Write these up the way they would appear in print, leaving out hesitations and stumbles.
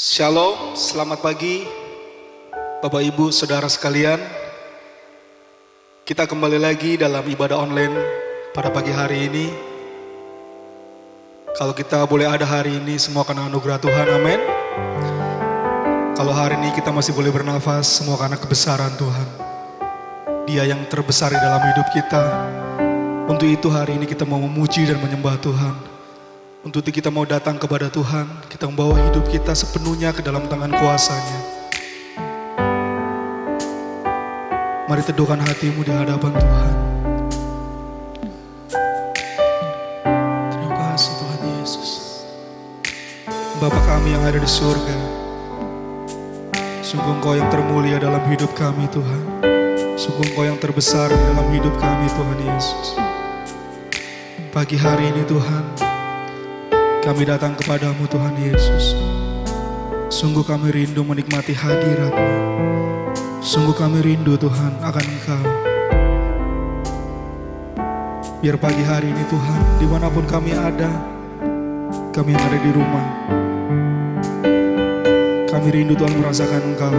Shalom, selamat pagi Bapak Ibu Saudara sekalian. Kita kembali lagi dalam ibadah online pada pagi hari ini. Kalau kita boleh ada hari ini semua karena anugerah Tuhan, amin. Kalau hari ini kita masih boleh bernafas, semua karena kebesaran Tuhan. Dia yang terbesar di dalam hidup kita. Untuk itu hari ini kita mau memuji dan menyembah Tuhan. Untuk itu kita mau datang kepada Tuhan, kita membawa hidup kita sepenuhnya ke dalam tangan kuasa-Nya. Mari teduhkan hatimu di hadapan Tuhan. Terima kasih Tuhan Yesus. Bapa kami yang ada di surga, sungguh Engkau yang termulia dalam hidup kami Tuhan. Sungguh Engkau yang terbesar di dalam hidup kami Tuhan Yesus. Pagi hari ini Tuhan, kami datang kepadamu Tuhan Yesus. Sungguh kami rindu menikmati hadirat-Mu. Sungguh kami rindu Tuhan akan Engkau. Biar pagi hari ini Tuhan, dimanapun kami ada, kami yang ada di rumah, kami rindu Tuhan merasakan Engkau.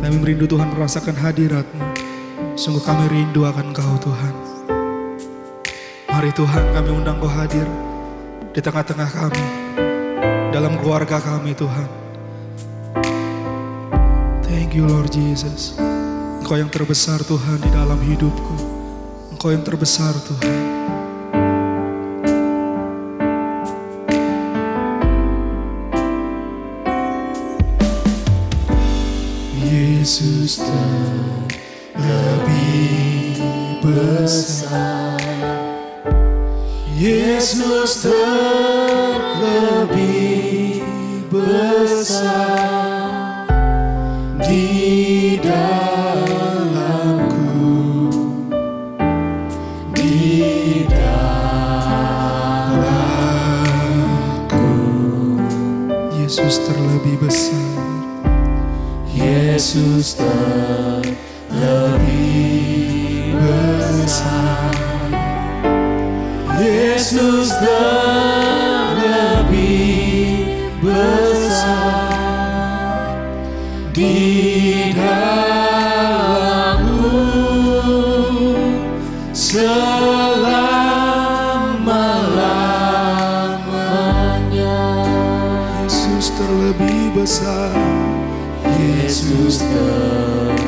Kami rindu Tuhan merasakan hadirat-Mu. Sungguh kami rindu akan Engkau Tuhan. Mari Tuhan, kami undang Kau hadir di tengah-tengah kami, dalam keluarga kami Tuhan. Thank you Lord Jesus. Engkau yang terbesar Tuhan di dalam hidupku. Engkau yang terbesar Tuhan. Yesus terlebih besar. Yesus terlebih besar di dalamku, di dalamku. Yesus terlebih besar. Yesus terlebih besar. Yesus terlebih besar di dalamku selama-lamanya. Yesus terlebih besar. Yesus terlebih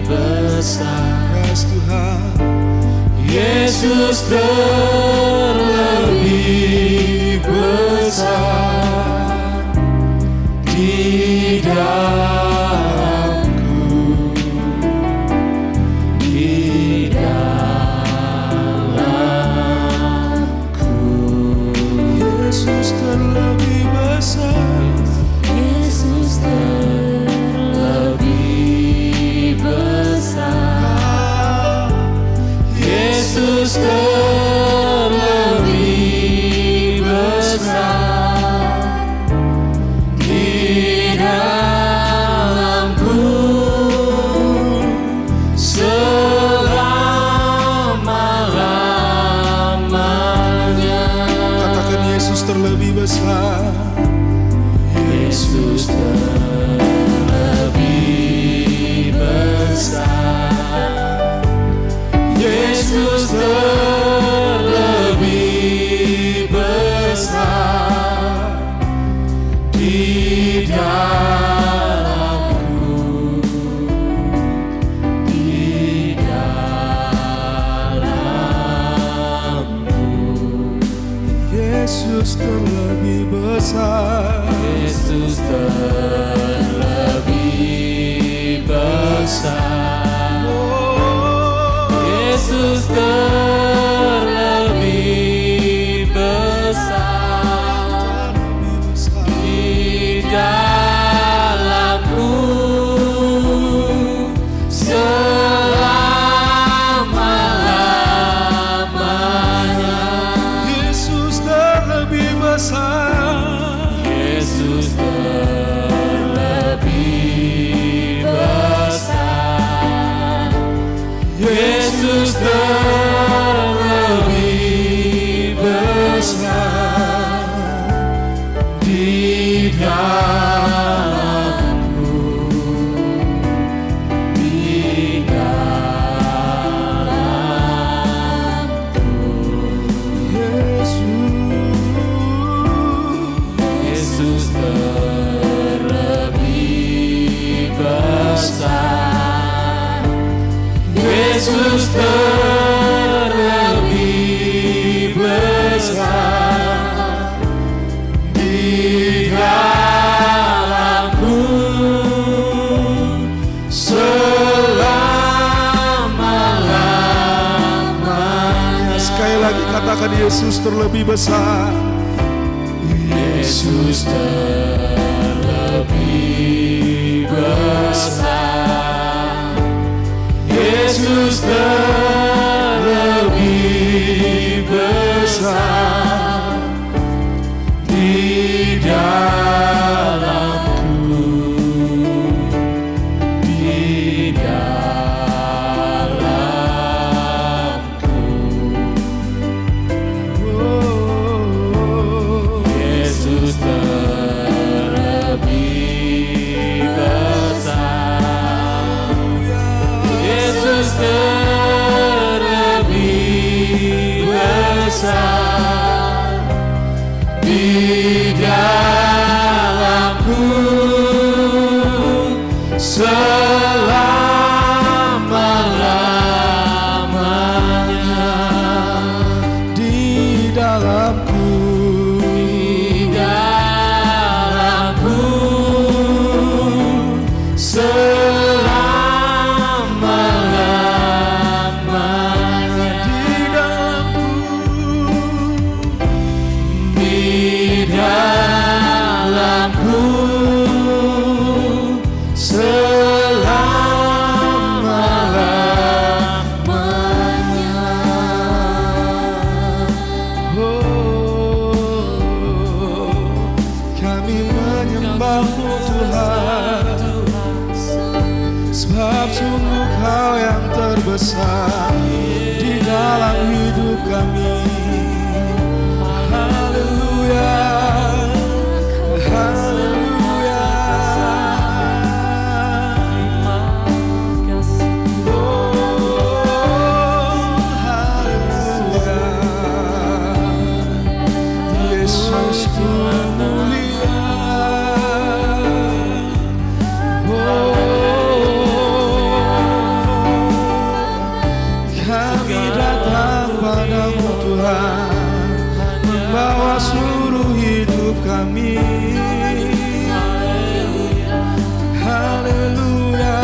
besar. Yes, Tuhan. Yesus terlebih besar di dalamku, di dalamku. Yesus terlebih besar. Yesus terlebih besar. Yesus terlebih besar di dalamku selama-lamanya. Katakan Yesus terlebih besar. Yesus terlebih besar. Yesus terlebih besar di dalamku, di dalamku. Yesus terlebih besar. Yesus terlebih besar. Yesus terlebih besar di dalamku selama-lamanya. Yesus terlebih besar. Yesus terlebih besar. Yesus terlebih di dalamku, di dalamku. Yesus terlebih besar, Yesus terlebih besar di dalamku selama-lamanya. Sekali lagi katakan Yesus terlebih besar. Yesus terlebih besar, Yesus terlebih besar di dalamku, di dalamku. Yesus terlebih besar, Yesus terlebih besar di dalamku selama-lamanya, Di dalamku, di dalamku selama-lamanya, di dalamku, di dalamku selama-lamanya. Kami menyembah-Mu Tuhan, sebab sungguh Kau yang terbesar di dalam hidup kami. Haleluya, haleluya. Oh, haleluya. Yesus ku mulia. Kami datang padamu Tuhan, membawa seluruh hidup kami. Haleluya,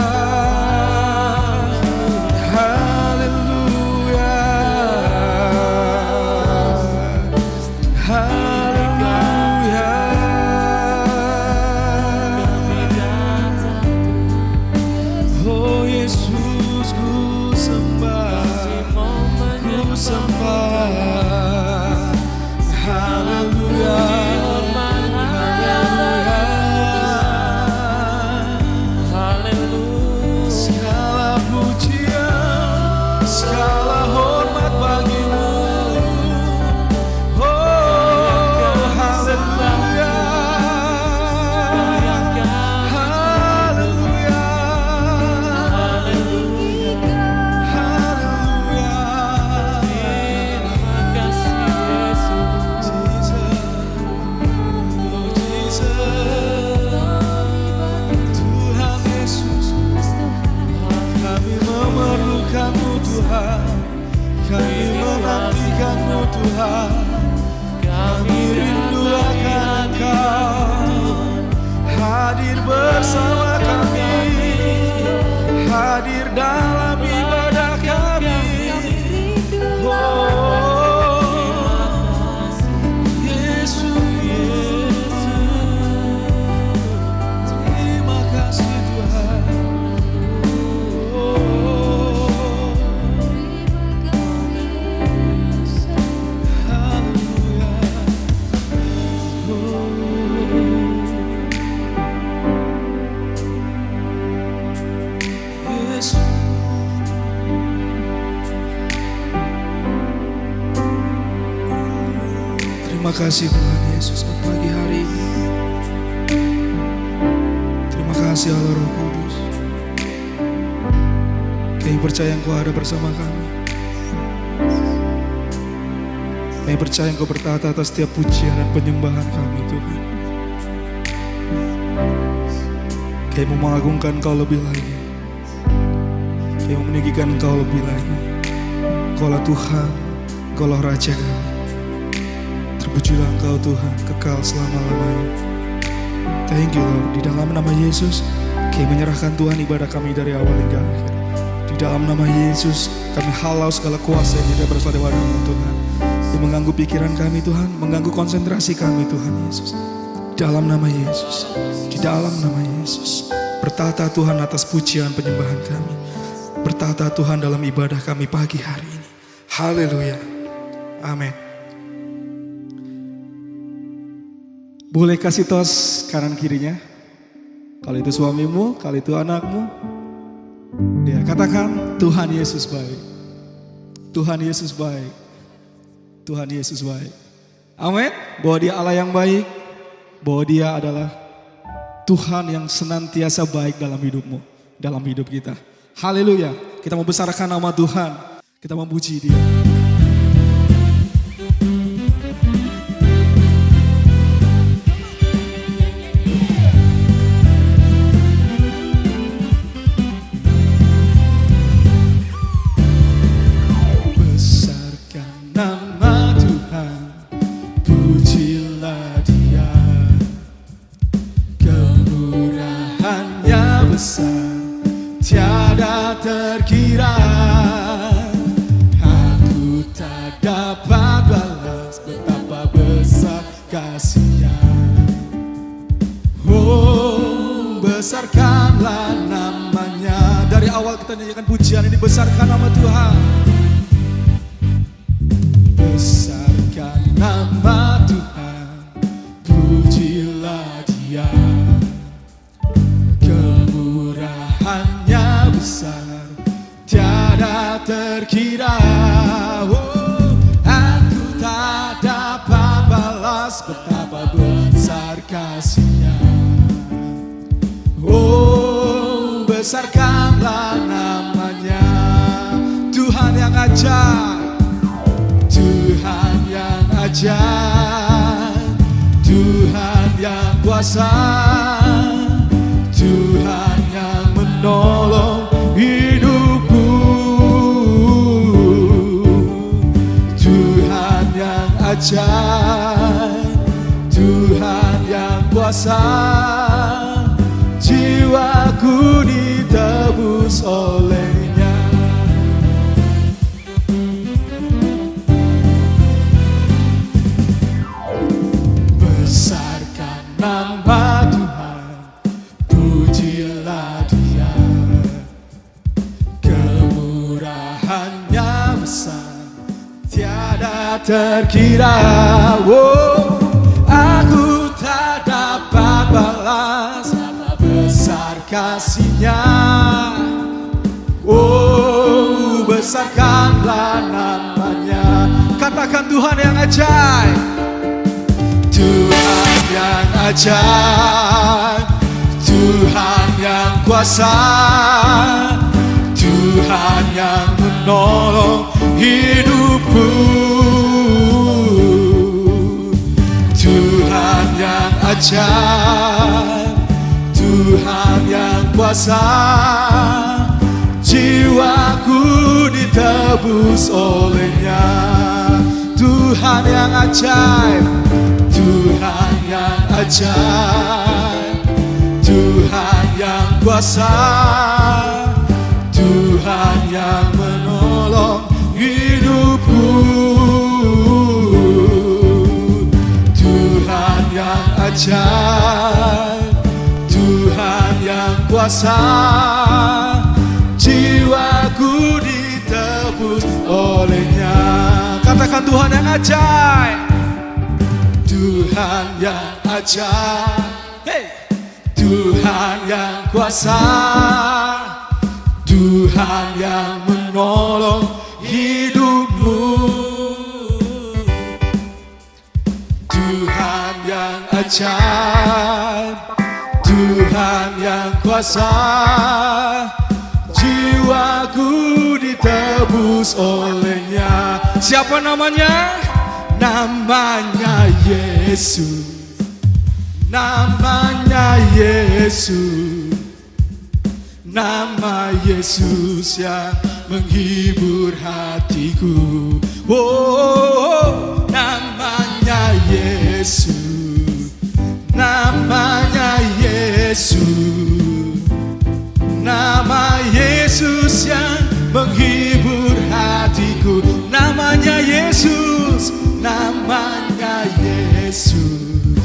haleluya, haleluya. Oh Yesus, ku sembah, ku sembah. Haleluya, Haleluya. segala pujian, segala hormat bagimu. Oh, haleluya, haleluya, kami menantikan-Mu Tuhan, kami rindu akan Engkau, hadir bersama kami, hadir dalam ibadah kami. Oh, Yesus, terima kasih Tuhan. Terima kasih Tuhan Yesus, pagi hari ini percaya Engkau ada bersama kami. Kami percaya Engkau bertata atas setiap pujian dan penyembahan kami Tuhan. Kami mau mengagungkan Engkau lebih lagi. Kami mau meninggikan Engkau lebih lagi. Engkaulah Tuhan, Engkaulah Raja kami. Terpujilah Engkau Tuhan, kekal selama-lamanya. Thank you Lord. Di dalam nama Yesus, kami menyerahkan Tuhan ibadah kami dari awal hingga akhir. Di dalam nama Yesus, kami halau segala kuasa yang tidak berasal darimu Tuhan. Yang mengganggu pikiran kami Tuhan, mengganggu konsentrasi kami Tuhan Yesus. Di dalam nama Yesus, di dalam nama Yesus. Bertata Tuhan atas pujian penyembahan kami. Bertata Tuhan dalam ibadah kami pagi hari ini. Haleluya. Amin. Boleh kasih tos kanan kirinya. Kalau itu suamimu, kalau itu anakmu. Dia katakan Tuhan Yesus baik. Tuhan Yesus baik. Tuhan Yesus baik. Amin. Bahwa dia Allah yang baik. Bahwa dia adalah Tuhan yang senantiasa baik dalam hidupmu. Dalam hidup kita. Haleluya. Kita mau besarkan nama Tuhan. Kita memuji dia. Tiada terkira, aku tak dapat balas betapa besar kasih-Nya. Oh, besarkanlah namanya. Dari awal kita nyanyikan pujian ini, besarkan nama Tuhan. Besarkan nama Tuhan, pujilah Dia. Hanya besar, tiada terkira. Oh, aku tak dapat balas betapa besar kasih-Nya. Oh, besarkanlah namanya. Tuhan yang ajaib, Tuhan yang ajaib, Tuhan yang kuasa, Tuhan yang menolong hidupku. Tuhan yang ajaib, Tuhan yang kuasa, jiwaku ditebus oleh-Nya. Besarkan nama Tuhan, pujilah Dia. Kemurahan-Nya besar, tiada terkira. Oh, aku tak dapat balas besar kasih-Nya. Oh, besarkanlah namanya. Katakan Tuhan yang ajaib, Tuhan yang ajaib, Tuhan yang kuasa, Tuhan yang menolong hidupku. Tuhan yang ajaib, Tuhan yang kuasa, jiwaku ditebus oleh-Nya. Tuhan yang ajaib, Tuhan yang ajaib, Tuhan yang kuasa, Tuhan yang menolong hidupku. Tuhan yang ajaib, Tuhan yang kuasa, jiwaku ditebus oleh-Nya. Katakan Tuhan yang ajaib, Tuhan yang ajaib, hey! Tuhan yang kuasa, Tuhan yang menolong hidupmu. Tuhan yang ajaib, Tuhan yang kuasa, jiwaku jiwaku ditebus olehnya. Siapa namanya? Namanya Yesus. Namanya Yesus. Nama Yesus yang menghibur hatiku. Oh, namanya Yesus. Namanya Yesus. Nama Yesus yang menghibur hatiku. Namanya Yesus. Namanya Yesus.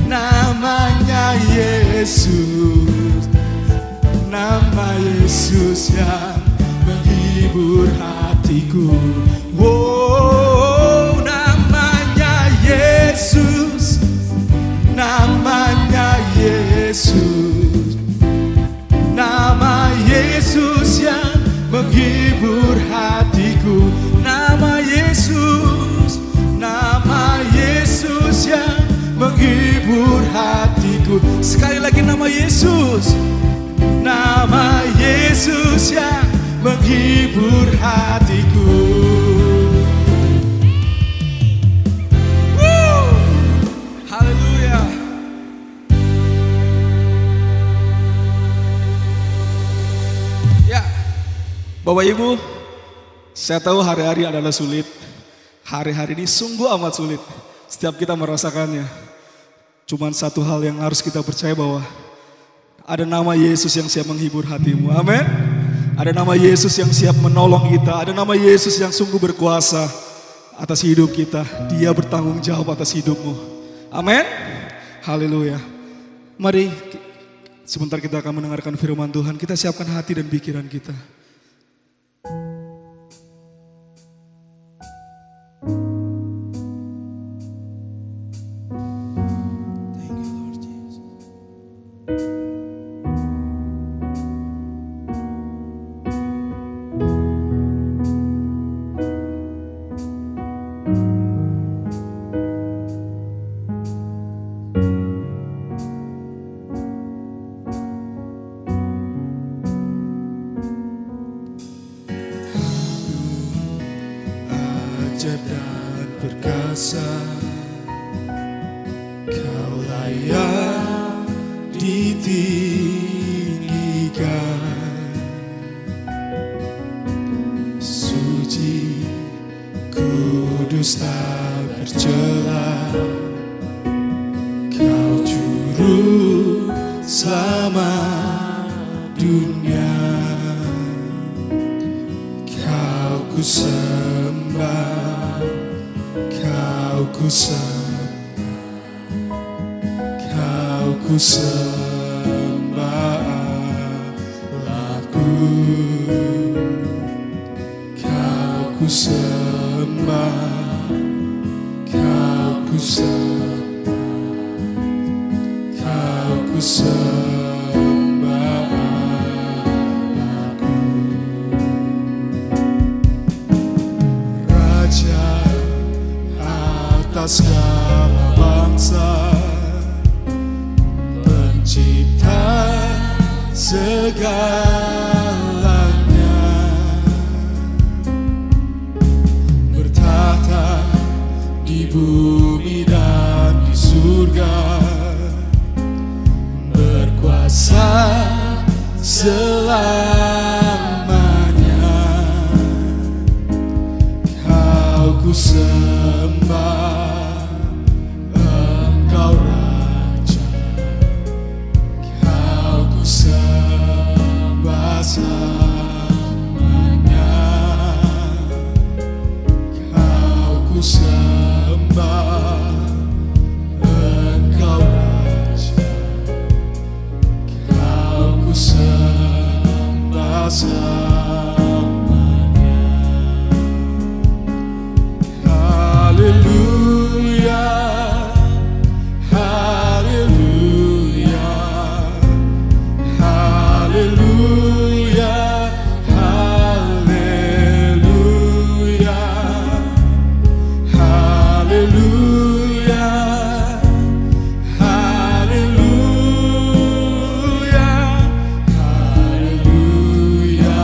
Namanya Yesus. Nama Yesus yang menghibur hatiku. Oh, namanya Yesus. Namanya Yesus. Nama Yesus yang menghibur hatiku. Nama Yesus. Nama Yesus yang menghibur hatiku. Sekali lagi nama Yesus. Nama Yesus yang menghibur hatiku. Haleluya. Ya, Bapak Ibu, saya tahu hari-hari adalah sulit. Hari-hari ini sungguh amat sulit. Setiap kita merasakannya. Cuman satu hal yang harus kita percaya, bahwa ada nama Yesus yang siap menghibur hatimu. Amin. Ada nama Yesus yang siap menolong kita. Ada nama Yesus yang sungguh berkuasa atas hidup kita. Dia bertanggung jawab atas hidupmu. Amin. Haleluya. Mari sebentar kita akan mendengarkan firman Tuhan. Kita siapkan hati dan pikiran kita. Dan perkasa, Kau layak ditinggikan. Suci, kudus tak bercela, Kau juru selamat dunia. Kau ku sembah, Kau ku sembah, Kau ku sembah Allahku. Kau ku sembah, Kau ku sembah, Kau ku sembah Allahku. Raja atas segala bangsa, pencipta segalanya, bertahta di bumi dan di surga, berkuasa selamanya. Kau ku sembah, Engkau Raja. Kau ku sembah selamanya. Kau ku sembah, Engkau Raja. Kau ku sembah selamanya. Haleluya, haleluya, haleluya, haleluya, haleluya, haleluya, haleluya.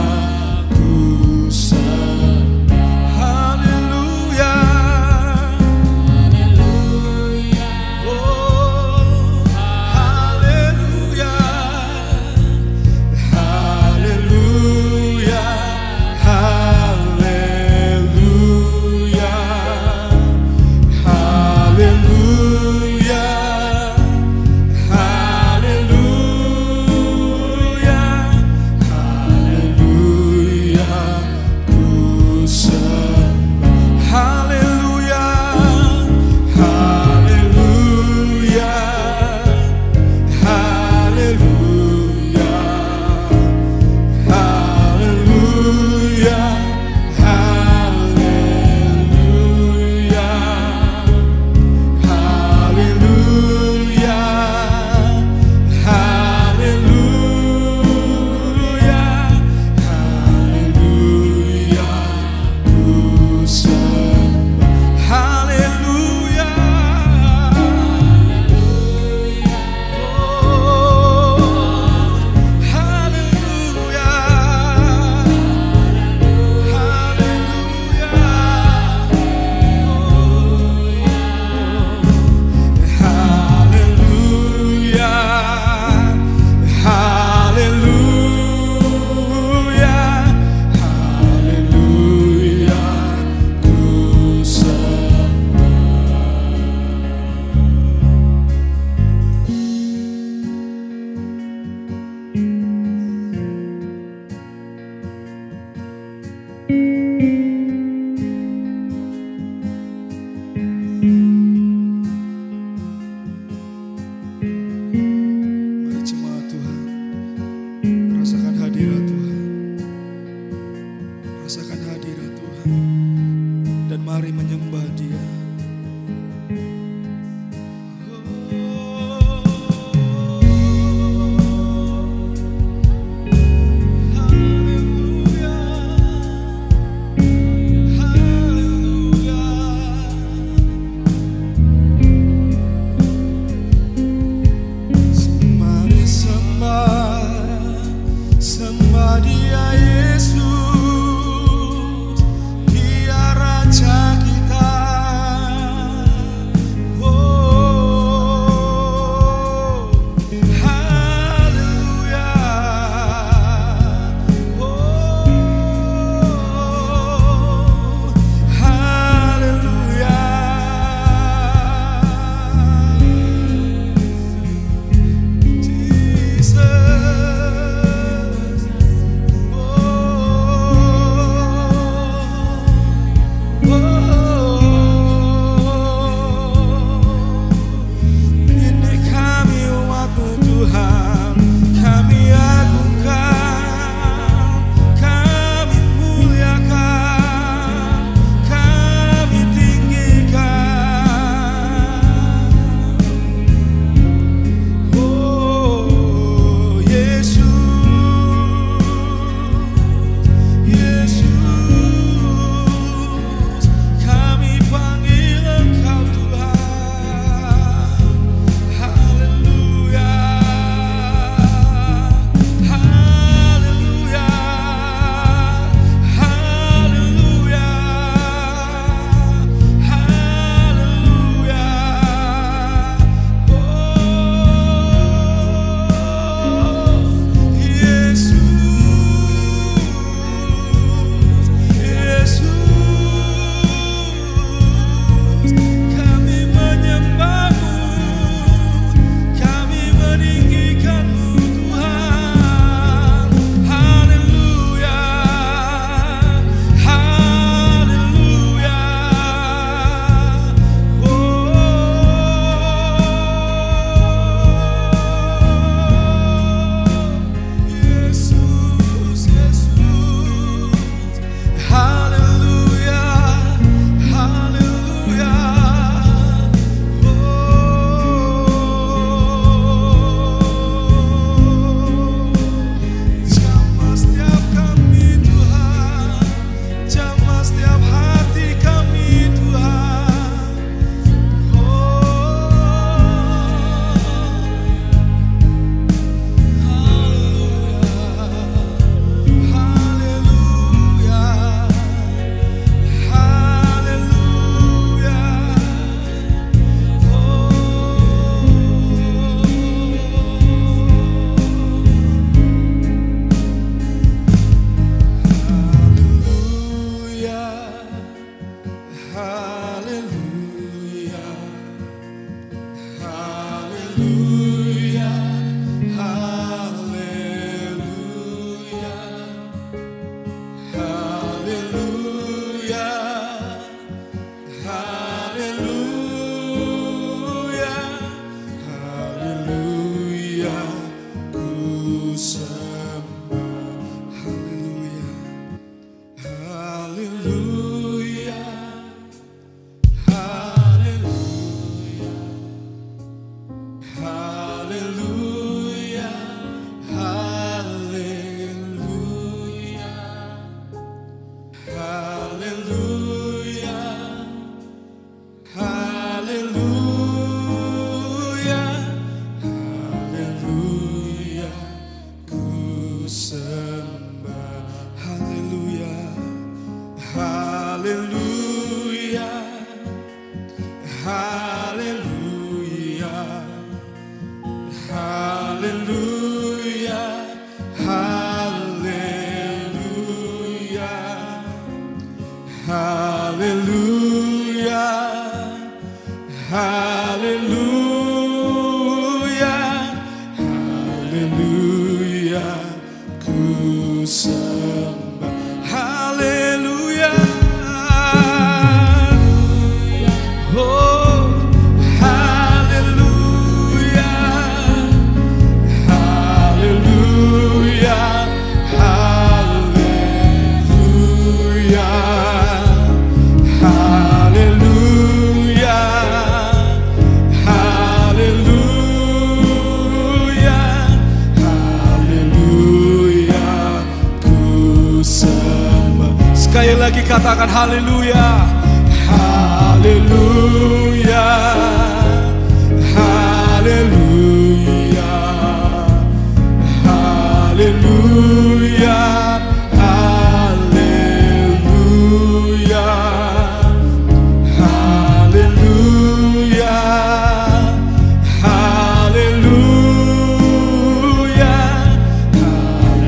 Haleluya, haleluya, haleluya, ku sembah. Haleluya, oh haleluya, haleluya, haleluya. Haleluya, haleluya, haleluya, ku sembah. Sekali lagi katakan haleluya, haleluya, haleluya, haleluya, haleluya. Haleluya, haleluya,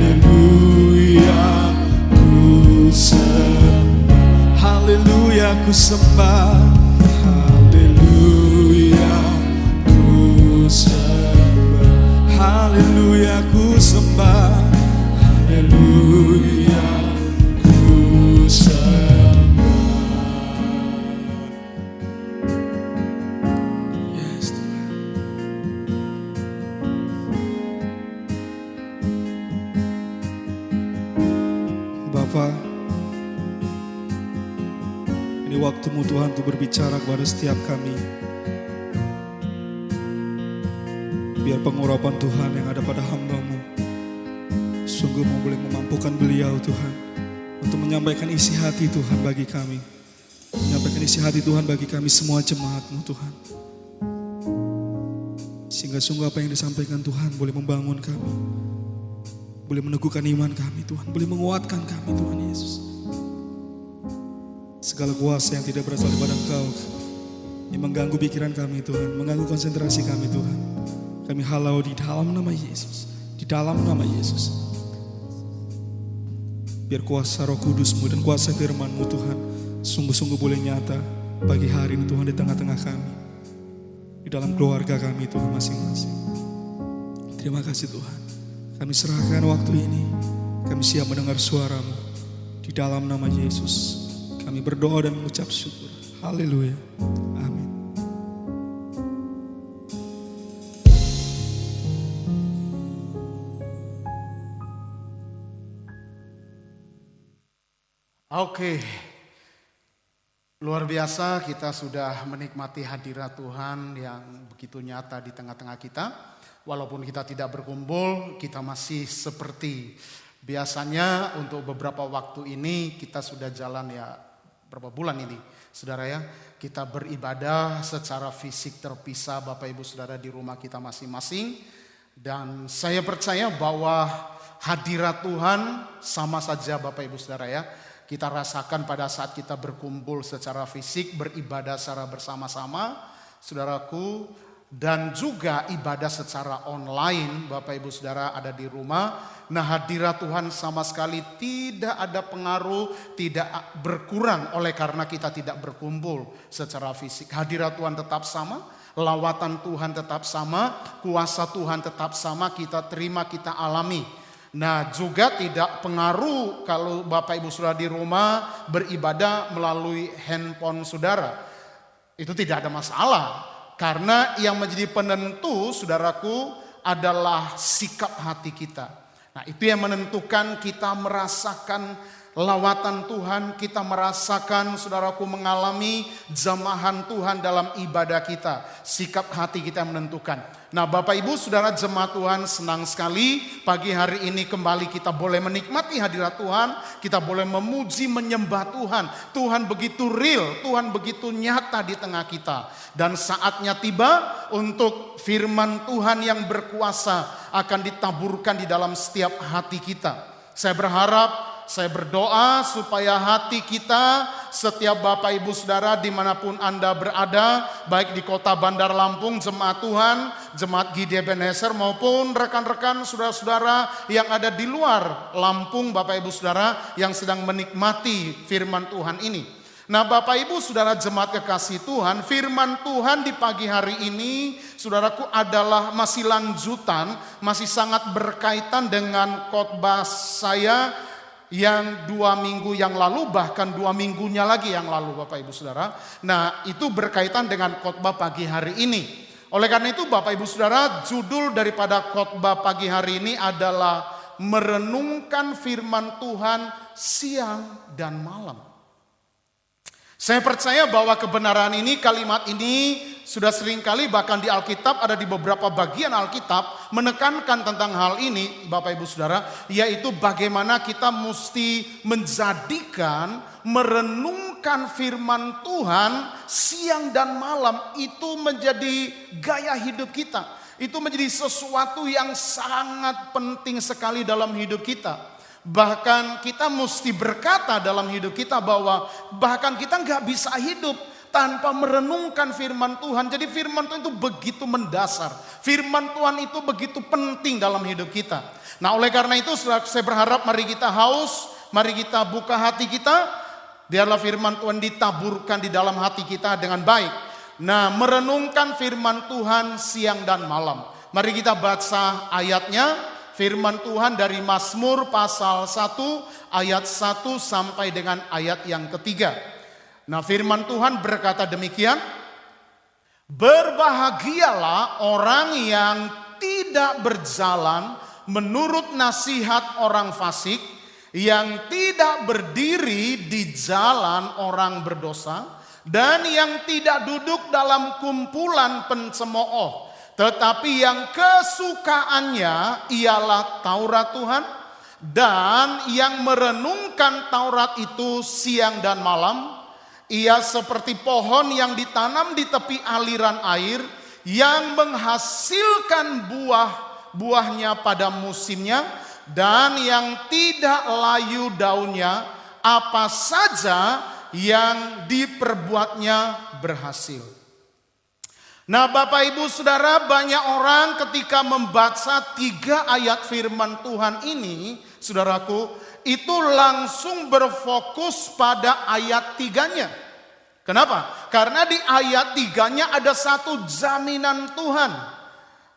haleluya, ku sembah. Haleluya, ku sembah. Haleluya, ku sembah. Haleluya, ku sembah. Haleluya, ku sembah. Bapa, ini waktu-Mu Tuhan untuk berbicara kepada setiap kami. Biar pengurapan Tuhan yang ada pada hamba-Mu sungguh boleh memampukan beliau Tuhan untuk menyampaikan isi hati Tuhan bagi kami. Menyampaikan isi hati Tuhan bagi kami semua jemaat-Mu Tuhan. Sehingga sungguh apa yang disampaikan Tuhan boleh membangun kami. Boleh meneguhkan iman kami Tuhan, boleh menguatkan kami Tuhan Yesus. Segala kuasa yang tidak berasal daripada Engkau yang mengganggu pikiran kami Tuhan, mengganggu konsentrasi kami Tuhan, kami halau di dalam nama Yesus, di dalam nama Yesus. Biar kuasa Roh Kudus-Mu dan kuasa firman-Mu Tuhan sungguh-sungguh boleh nyata pagi hari ini Tuhan di tengah-tengah kami, di dalam keluarga kami Tuhan masing-masing. Terima kasih Tuhan. Kami serahkan waktu ini, kami siap mendengar suara-Mu. Di dalam nama Yesus, kami berdoa dan mengucap syukur. Haleluya. Amin. Oke, luar biasa kita sudah menikmati hadirat Tuhan yang begitu nyata di tengah-tengah kita. Walaupun kita tidak berkumpul, kita masih seperti biasanya. Untuk beberapa waktu ini kita sudah jalan ya berapa bulan ini saudara ya. Kita beribadah secara fisik terpisah Bapak Ibu Saudara di rumah kita masing-masing. Dan saya percaya bahwa hadirat Tuhan sama saja Bapak Ibu Saudara ya. Kita rasakan pada saat kita berkumpul secara fisik, beribadah secara bersama-sama saudaraku. Dan juga ibadah secara online Bapak Ibu Saudara ada di rumah. Nah hadirat Tuhan sama sekali tidak ada pengaruh, tidak berkurang oleh karena kita tidak berkumpul secara fisik. Hadirat Tuhan tetap sama, lawatan Tuhan tetap sama, kuasa Tuhan tetap sama, kita terima, kita alami. Nah juga tidak pengaruh kalau Bapak Ibu Saudara di rumah beribadah melalui handphone saudara. Itu tidak ada masalah. Karena yang menjadi penentu saudaraku adalah sikap hati kita. Nah itu yang menentukan kita merasakan lawatan Tuhan, kita merasakan saudaraku mengalami jamahan Tuhan dalam ibadah kita. Sikap hati kita menentukan. Nah Bapak Ibu Saudara jemaat Tuhan, senang sekali pagi hari ini kembali kita boleh menikmati hadirat Tuhan. Kita boleh memuji menyembah Tuhan. Tuhan begitu real, Tuhan begitu nyata di tengah kita. Dan saatnya tiba untuk firman Tuhan yang berkuasa akan ditaburkan di dalam setiap hati kita. Saya berharap, saya berdoa supaya hati kita setiap Bapak Ibu Saudara dimanapun Anda berada, baik di kota Bandar Lampung, jemaat Tuhan, jemaat GD Ebenezer maupun rekan-rekan saudara-saudara yang ada di luar Lampung, Bapak Ibu Saudara yang sedang menikmati firman Tuhan ini. Nah Bapak Ibu Saudara jemaat kekasih Tuhan, firman Tuhan di pagi hari ini saudaraku adalah masih lanjutan, masih sangat berkaitan dengan khotbah saya yang 2 minggu yang lalu, bahkan 2 minggunya lagi yang lalu Bapak Ibu Saudara. Nah itu berkaitan dengan khotbah pagi hari ini. Oleh karena itu Bapak Ibu Saudara, judul daripada khotbah pagi hari ini adalah merenungkan firman Tuhan siang dan malam. Saya percaya bahwa kebenaran ini, kalimat ini sudah seringkali bahkan di Alkitab, ada di beberapa bagian Alkitab menekankan tentang hal ini Bapak Ibu Saudara, yaitu bagaimana kita mesti menjadikan merenungkan firman Tuhan siang dan malam itu menjadi gaya hidup kita. Itu menjadi sesuatu yang sangat penting sekali dalam hidup kita. Bahkan kita mesti berkata dalam hidup kita bahwa bahkan kita nggak bisa hidup tanpa merenungkan firman Tuhan. Jadi firman Tuhan itu begitu mendasar. Firman Tuhan itu begitu penting dalam hidup kita. Nah oleh karena itu saya berharap mari kita haus, mari kita buka hati kita. Biarlah firman Tuhan ditaburkan di dalam hati kita dengan baik. Nah merenungkan firman Tuhan siang dan malam. Mari kita baca ayatnya. Firman Tuhan dari Mazmur pasal 1 ayat 1 sampai dengan ayat yang ketiga. Nah firman Tuhan berkata demikian. Berbahagialah orang yang tidak berjalan menurut nasihat orang fasik, yang tidak berdiri di jalan orang berdosa, dan yang tidak duduk dalam kumpulan pencemooh. Tetapi yang kesukaannya ialah Taurat Tuhan, dan yang merenungkan Taurat itu siang dan malam. Ia seperti pohon yang ditanam di tepi aliran air, yang menghasilkan buahnya pada musimnya, dan yang tidak layu daunnya. Apa saja yang diperbuatnya berhasil. Nah Bapak Ibu Saudara, banyak orang ketika membaca 3 ayat firman Tuhan ini, saudaraku, itu langsung berfokus pada ayat 3-nya. Kenapa? Karena di ayat 3-nya ada satu jaminan Tuhan.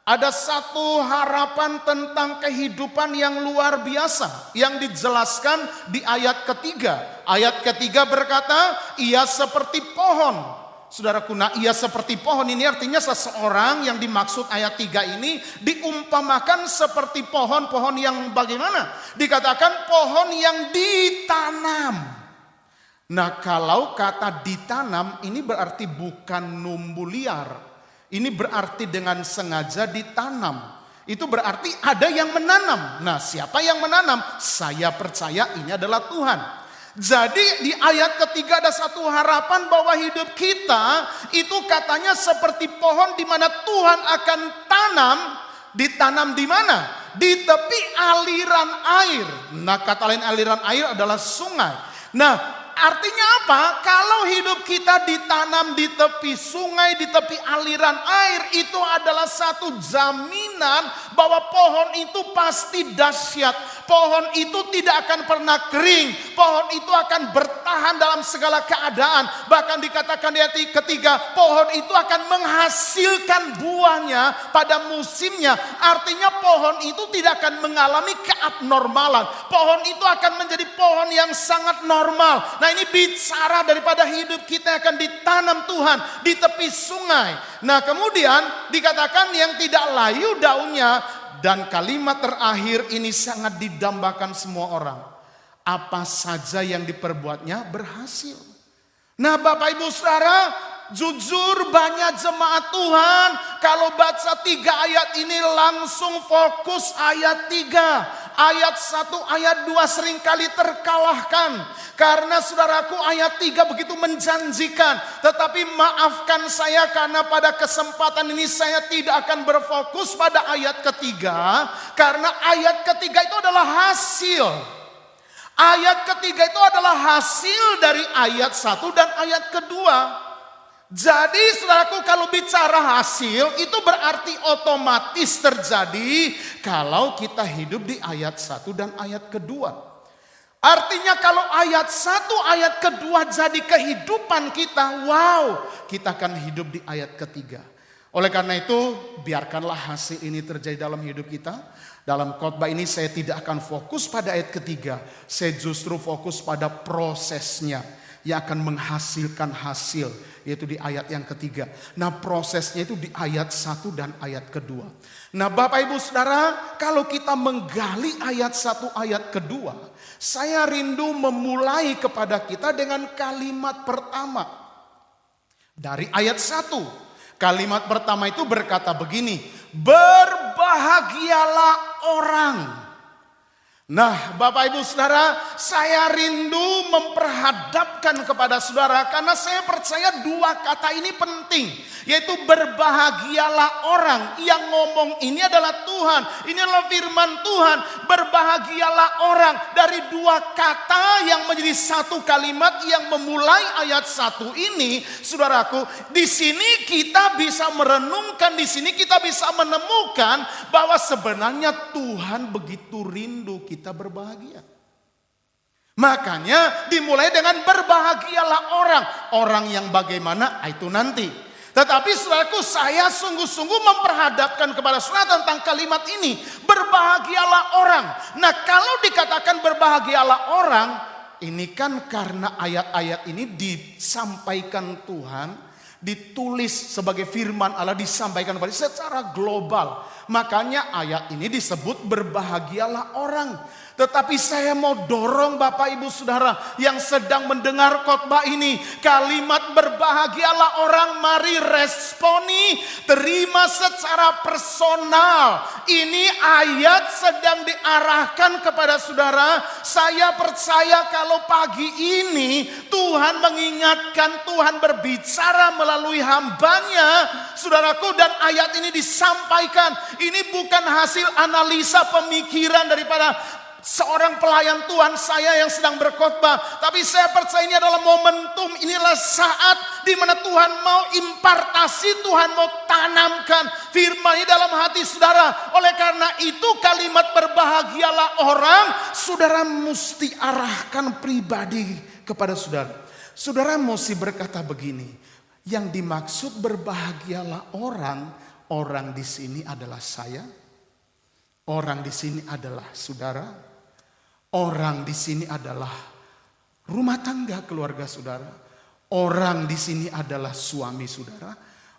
Ada satu harapan tentang kehidupan yang luar biasa yang dijelaskan di ayat ketiga. Ayat ketiga berkata, ia seperti pohon. Saudaraku, nah ia seperti pohon ini artinya seseorang yang dimaksud ayat 3 ini diumpamakan seperti pohon yang bagaimana? Dikatakan pohon yang ditanam. Nah kalau kata ditanam ini berarti bukan numbuh liar. Ini berarti dengan sengaja ditanam. Itu berarti ada yang menanam. Nah siapa yang menanam? Saya percaya ini adalah Tuhan. Jadi di ayat ketiga ada satu harapan bahwa hidup kita itu katanya seperti pohon di mana Tuhan akan ditanam di mana? Di tepi aliran air. Nah kata lain aliran air adalah sungai. Nah artinya apa? Kalau hidup kita ditanam di tepi sungai, di tepi aliran air, itu adalah satu jaminan bahwa pohon itu pasti dahsyat. Pohon itu tidak akan pernah kering. Pohon itu akan bertahan dalam segala keadaan. Bahkan dikatakan di ayat ketiga, pohon itu akan menghasilkan buahnya pada musimnya. Artinya pohon itu tidak akan mengalami keabnormalan. Pohon itu akan menjadi pohon yang sangat normal. Nah ini bicara daripada hidup kita akan ditanam Tuhan di tepi sungai. Nah kemudian dikatakan yang tidak layu daunnya. Dan kalimat terakhir ini sangat didambakan semua orang. Apa saja yang diperbuatnya berhasil. Nah Bapak Ibu Saudara, jujur banyak jemaat Tuhan kalau baca 3 ayat ini langsung fokus ayat 3. Ayat 1, ayat 2 seringkali terkalahkan. Karena saudaraku ayat 3 begitu menjanjikan. Tetapi maafkan saya karena pada kesempatan ini saya tidak akan berfokus pada ayat ketiga. Karena ayat ketiga itu adalah hasil. Ayat ketiga itu adalah hasil dari ayat 1 dan ayat kedua. Jadi saudaraku, kalau bicara hasil itu berarti otomatis terjadi kalau kita hidup di ayat 1 dan ayat kedua. Artinya kalau ayat 1 ayat kedua jadi kehidupan kita, wow, kita akan hidup di ayat ketiga. Oleh karena itu, biarkanlah hasil ini terjadi dalam hidup kita. Dalam khotbah ini saya tidak akan fokus pada ayat ketiga. Saya justru fokus pada prosesnya yang akan menghasilkan hasil, yaitu di ayat yang ketiga. Nah, prosesnya itu di ayat 1 dan ayat kedua. Nah, Bapak Ibu Saudara, kalau kita menggali ayat 1 ayat kedua, saya rindu memulai kepada kita dengan kalimat pertama. Dari ayat 1. Kalimat pertama itu berkata begini, berbahagialah orang. Nah, Bapak Ibu Saudara, saya rindu memperhadapkan kepada saudara karena saya percaya dua kata ini penting, yaitu berbahagialah orang. Yang ngomong ini adalah Tuhan, ini adalah firman Tuhan. Berbahagialah orang, dari dua kata yang menjadi satu kalimat yang memulai ayat 1 ini, saudaraku, di sini kita bisa merenungkan, di sini kita bisa menemukan bahwa sebenarnya Tuhan begitu rindu kita berbahagia. Makanya dimulai dengan berbahagialah orang. Orang yang bagaimana itu nanti. Tetapi saudaraku, saya sungguh-sungguh memperhadapkan kepada saudara tentang kalimat ini. Berbahagialah orang. Nah, kalau dikatakan berbahagialah orang, ini kan karena ayat-ayat ini disampaikan Tuhan, ditulis sebagai firman Allah, disampaikan kepada secara global. Makanya ayat ini disebut berbahagialah orang. Tetapi saya mau dorong Bapak Ibu Saudara yang sedang mendengar khotbah ini, kalimat berbahagialah orang, mari responi, terima secara personal. Ini ayat sedang diarahkan kepada saudara. Saya percaya kalau pagi ini Tuhan mengingatkan, Tuhan berbicara melalui hambanya, saudaraku, dan ayat ini disampaikan. Ini bukan hasil analisa pemikiran daripada seorang pelayan Tuhan saya yang sedang berkhotbah, tapi saya percaya ini adalah momentum, inilah saat di mana Tuhan mau impartasi, Tuhan mau tanamkan firman ini dalam hati saudara. Oleh karena itu kalimat berbahagialah orang, saudara mesti arahkan pribadi kepada saudara. Saudara mesti berkata begini, yang dimaksud berbahagialah orang, orang di sini adalah saya, orang di sini adalah saudara, orang di sini adalah rumah tangga keluarga saudara. Orang di sini adalah suami saudara.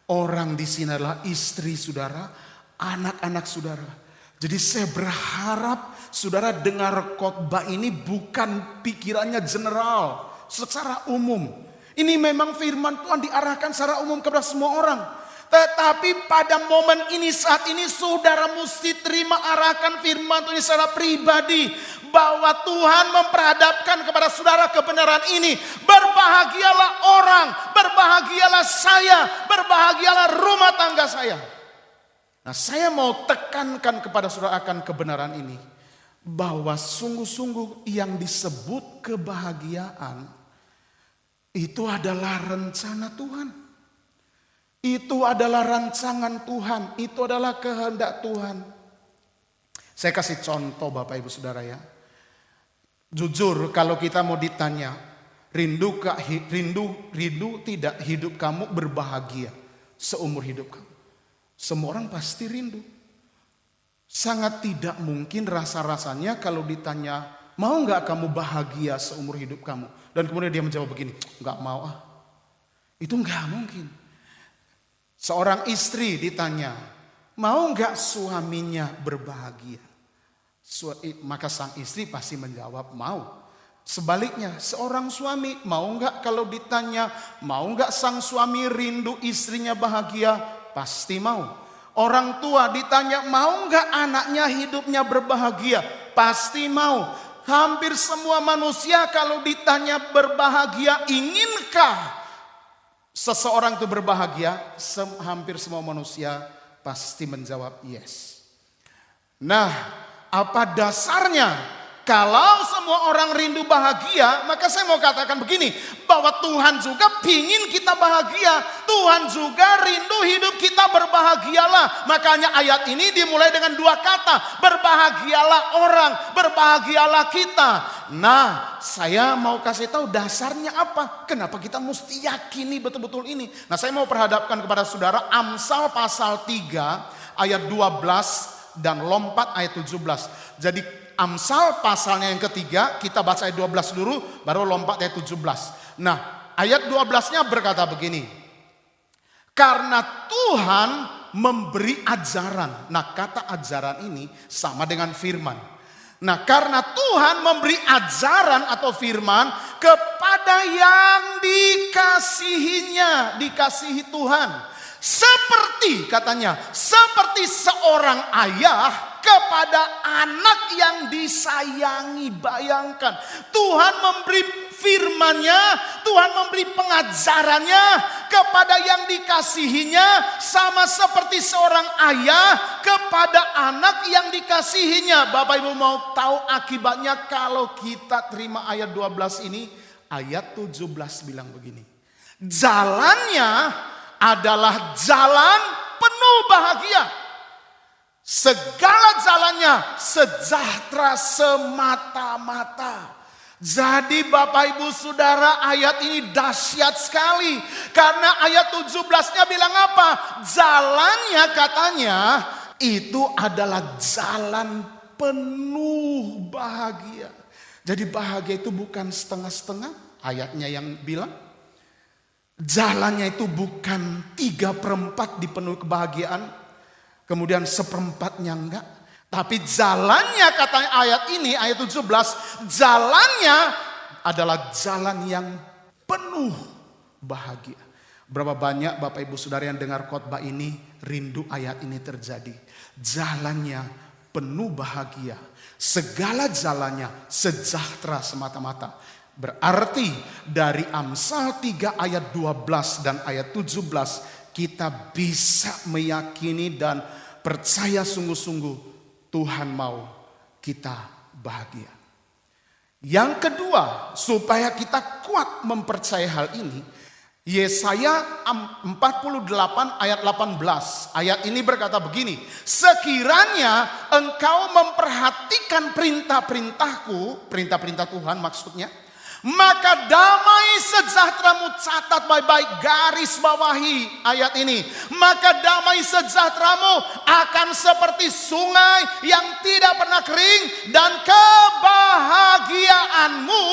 Orang di sini adalah istri saudara, anak-anak saudara. Jadi saya berharap saudara dengar khotbah ini bukan pikirannya general, secara umum. Ini memang firman Tuhan diarahkan secara umum kepada semua orang. Tetapi pada momen ini, saat ini saudara mesti terima arahkan firman Tuhan secara pribadi. Bahwa Tuhan memperhadapkan kepada saudara kebenaran ini. Berbahagialah orang, berbahagialah saya, berbahagialah rumah tangga saya. Nah, saya mau tekankan kepada saudara akan kebenaran ini. Bahwa sungguh-sungguh yang disebut kebahagiaan itu adalah rencana Tuhan. Itu adalah rancangan Tuhan, itu adalah kehendak Tuhan. Saya kasih contoh Bapak Ibu Saudara ya. Jujur kalau kita mau ditanya, rindu tidak hidup kamu berbahagia seumur hidup kamu? Semua orang pasti rindu. Sangat tidak mungkin rasa-rasanya kalau ditanya, mau gak kamu bahagia seumur hidup kamu? Dan kemudian dia menjawab begini, gak mau ah. Itu gak mungkin. Seorang istri ditanya, mau gak suaminya berbahagia? Maka sang istri pasti menjawab mau. Sebaliknya seorang suami mau gak kalau ditanya, mau gak sang suami rindu istrinya bahagia? Pasti mau. Orang tua ditanya, mau gak anaknya hidupnya berbahagia? Pasti mau. Hampir semua manusia kalau ditanya berbahagia, inginkah seseorang itu berbahagia? Hampir semua manusia pasti menjawab yes. Nah, apa dasarnya? Kalau semua orang rindu bahagia, maka saya mau katakan begini, bahwa Tuhan juga pingin kita bahagia. Tuhan juga rindu hidup kita berbahagialah. Makanya ayat ini dimulai dengan dua kata, berbahagialah orang, berbahagialah kita. Nah, saya mau kasih tahu dasarnya apa. Kenapa kita mesti yakini betul-betul ini. Nah, saya mau perhadapkan kepada saudara Amsal pasal 3 ayat 12 dan lompat ayat 17. Jadi Amsal pasalnya yang ketiga, kita baca ayat 12 dulu, baru lompat ayat 17. Nah, ayat 12-nya berkata begini. Karena Tuhan memberi ajaran. Nah, kata ajaran ini sama dengan firman. Nah, karena Tuhan memberi ajaran atau firman kepada yang dikasihinya, dikasihi Tuhan. Seperti katanya, seperti seorang ayah kepada anak yang disayangi. Bayangkan, Tuhan memberi firman-Nya, Tuhan memberi pengajarannya kepada yang dikasihinya, sama seperti seorang ayah kepada anak yang dikasihinya. Bapak Ibu mau tahu akibatnya kalau kita terima ayat 12 ini? Ayat 17 bilang begini. Jalannya adalah jalan penuh bahagia. Segala jalannya sejahtera semata-mata. Jadi Bapak Ibu Saudara, ayat ini dahsyat sekali. Karena ayat 17-nya bilang apa? Jalannya katanya itu adalah jalan penuh bahagia. Jadi bahagia itu bukan setengah-setengah. Ayatnya yang bilang jalannya itu bukan 3/4 dipenuhi kebahagiaan, kemudian 1/4-nya enggak. Tapi jalannya katanya ayat ini, ayat 17, jalannya adalah jalan yang penuh bahagia. Berapa banyak Bapak Ibu Saudara yang dengar khotbah ini rindu ayat ini terjadi. Jalannya penuh bahagia, segala jalannya sejahtera semata-mata. Berarti dari Amsal 3 ayat 12 dan ayat 17 kita bisa meyakini dan percaya sungguh-sungguh Tuhan mau kita bahagia. Yang kedua, supaya kita kuat mempercayai hal ini, Yesaya 48 ayat 18. Ayat ini berkata begini, sekiranya engkau memperhatikan perintah-perintahku, perintah-perintah Tuhan maksudnya, maka damai sejahteramu, catat baik-baik, garis bawahi ayat ini. Maka damai sejahteramu akan seperti sungai yang tidak pernah kering, dan kebahagiaanmu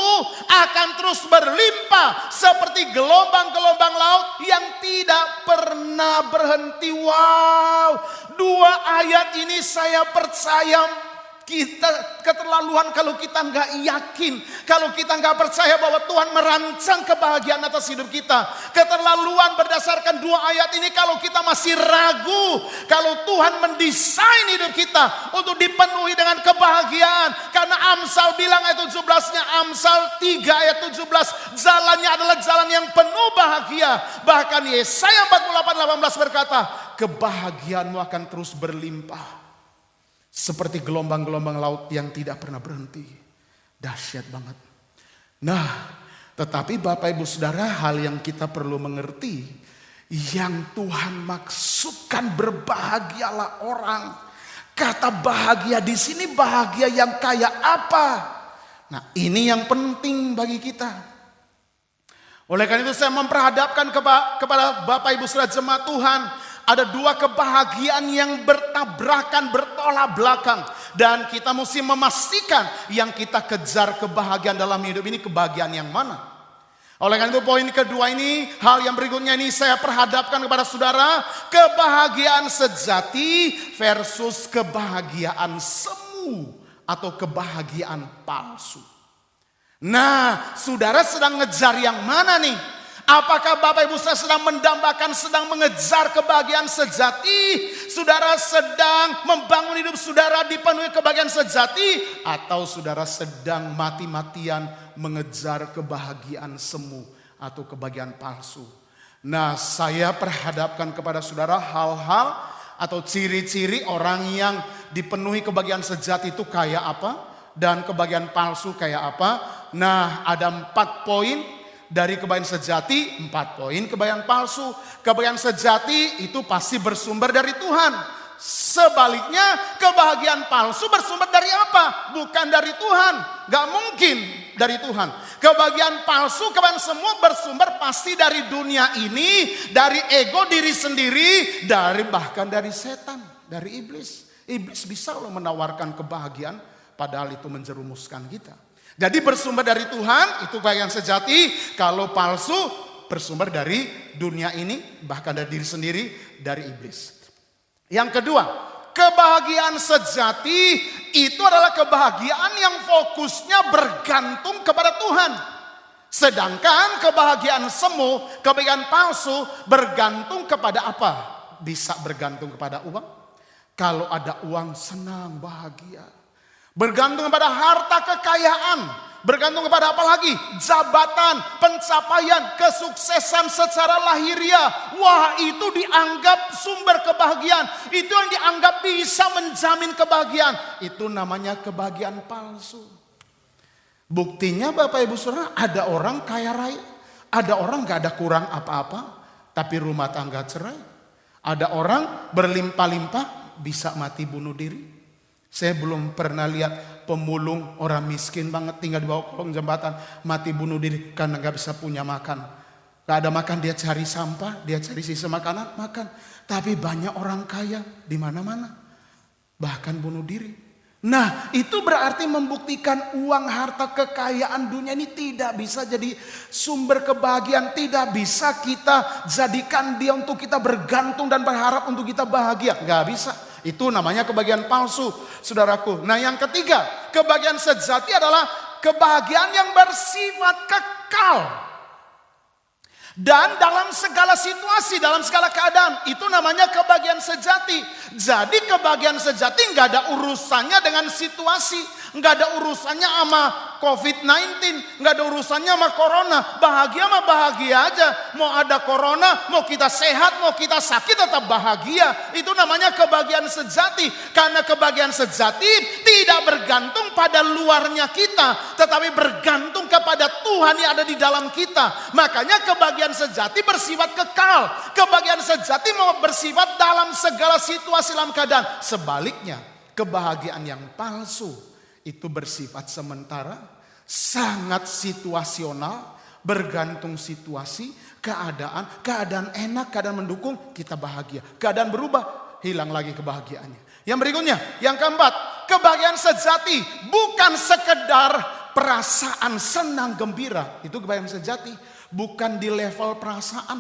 akan terus berlimpah seperti gelombang-gelombang laut yang tidak pernah berhenti. Wow, dua ayat ini saya percaya kita keterlaluan kalau kita nggak yakin, kalau kita nggak percaya bahwa Tuhan merancang kebahagiaan atas hidup kita. Keterlaluan berdasarkan dua ayat ini kalau kita masih ragu kalau Tuhan mendesain hidup kita untuk dipenuhi dengan kebahagiaan. Karena Amsal bilang ayat 17-nya, Amsal 3 ayat 17, jalannya adalah jalan yang penuh bahagia. Bahkan Yesaya 48:18 berkata, kebahagiaanmu akan terus berlimpah seperti gelombang-gelombang laut yang tidak pernah berhenti. Dahsyat banget. Nah, tetapi Bapak Ibu Saudara, hal yang kita perlu mengerti, yang Tuhan maksudkan berbahagialah orang. Kata bahagia di sini bahagia yang kayak apa? Nah, ini yang penting bagi kita. Oleh karena itu saya memperhadapkan kepada Bapak Ibu Saudara jemaat Tuhan, ada dua kebahagiaan yang bertabrakan, bertolak belakang. Dan kita mesti memastikan yang kita kejar kebahagiaan dalam hidup ini kebahagiaan yang mana. Oleh karena itu poin kedua ini, hal yang berikutnya ini saya perhadapkan kepada saudara. Kebahagiaan sejati versus kebahagiaan semu atau kebahagiaan palsu. Nah, saudara sedang ngejar yang mana nih? Apakah Bapak Ibu Saudara sedang mendambakan, sedang mengejar kebahagiaan sejati? Saudara sedang membangun hidup saudara dipenuhi kebahagiaan sejati? Atau saudara sedang mati-matian mengejar kebahagiaan semu atau kebahagiaan palsu? Nah, saya perhadapkan kepada saudara hal-hal atau ciri-ciri orang yang dipenuhi kebahagiaan sejati itu kayak apa? Dan kebahagiaan palsu kayak apa? Nah, ada 4 poin dari kebahagiaan sejati, 4 poin kebahagiaan palsu. Kebahagiaan sejati itu pasti bersumber dari Tuhan. Sebaliknya kebahagiaan palsu bersumber dari apa? Bukan dari Tuhan. Gak mungkin dari Tuhan. Kebahagiaan palsu, kebahagiaan semua bersumber pasti dari dunia ini, dari ego diri sendiri, bahkan dari setan, dari iblis. Iblis bisa loh menawarkan kebahagiaan, padahal itu menjerumuskan kita. Jadi bersumber dari Tuhan, itu kebahagiaan sejati. Kalau palsu, bersumber dari dunia ini, bahkan dari diri sendiri, dari iblis. Yang kedua, kebahagiaan sejati itu adalah kebahagiaan yang fokusnya bergantung kepada Tuhan. Sedangkan kebahagiaan semu, kebahagiaan palsu bergantung kepada apa? Bisa bergantung kepada uang. Kalau ada uang senang, bahagia. Bergantung kepada harta kekayaan. Bergantung kepada apa lagi? Jabatan, pencapaian, kesuksesan secara lahiriah. Wah, itu dianggap sumber kebahagiaan. Itu yang dianggap bisa menjamin kebahagiaan. Itu namanya kebahagiaan palsu. Buktinya Bapak Ibu Saudara, ada orang kaya raya. Ada orang gak ada kurang apa-apa, tapi rumah tangga cerai. Ada orang berlimpah-limpah, bisa mati bunuh diri. Saya belum pernah lihat pemulung orang miskin banget tinggal di bawah kolong jembatan mati bunuh diri karena gak bisa punya makan. Gak ada makan, dia cari sampah, dia cari sisa makanan, makan. Tapi banyak orang kaya di mana-mana, bahkan bunuh diri. Nah, itu berarti membuktikan uang, harta, kekayaan dunia ini tidak bisa jadi sumber kebahagiaan. Tidak bisa kita jadikan dia untuk kita bergantung dan berharap untuk kita bahagia. Gak bisa. Itu namanya kebahagiaan palsu, saudaraku. Nah, yang ketiga, kebahagiaan sejati adalah kebahagiaan yang bersifat kekal. Dan dalam segala situasi, dalam segala keadaan, itu namanya kebahagiaan sejati. Jadi kebahagiaan sejati nggak ada urusannya dengan situasi, nggak ada urusannya sama COVID-19, nggak ada urusannya sama corona. Bahagia mah bahagia aja. Mau ada corona, mau kita sehat, mau kita sakit tetap bahagia. Itu namanya kebahagiaan sejati. Karena kebahagiaan sejati tidak bergantung pada luarnya kita, tetapi bergantung kepada Tuhan yang ada di dalam kita. Makanya kebahagiaan sejati bersifat kekal. Kebahagiaan sejati mau bersifat dalam segala situasi, dalam keadaan. Sebaliknya, kebahagiaan yang palsu itu bersifat sementara, sangat situasional, bergantung situasi, keadaan enak, keadaan mendukung, kita bahagia. Keadaan berubah, hilang lagi kebahagiaannya. Yang berikutnya, yang keempat, kebahagiaan sejati bukan sekedar perasaan senang gembira. Itu kebahagiaan sejati, bukan di level perasaan.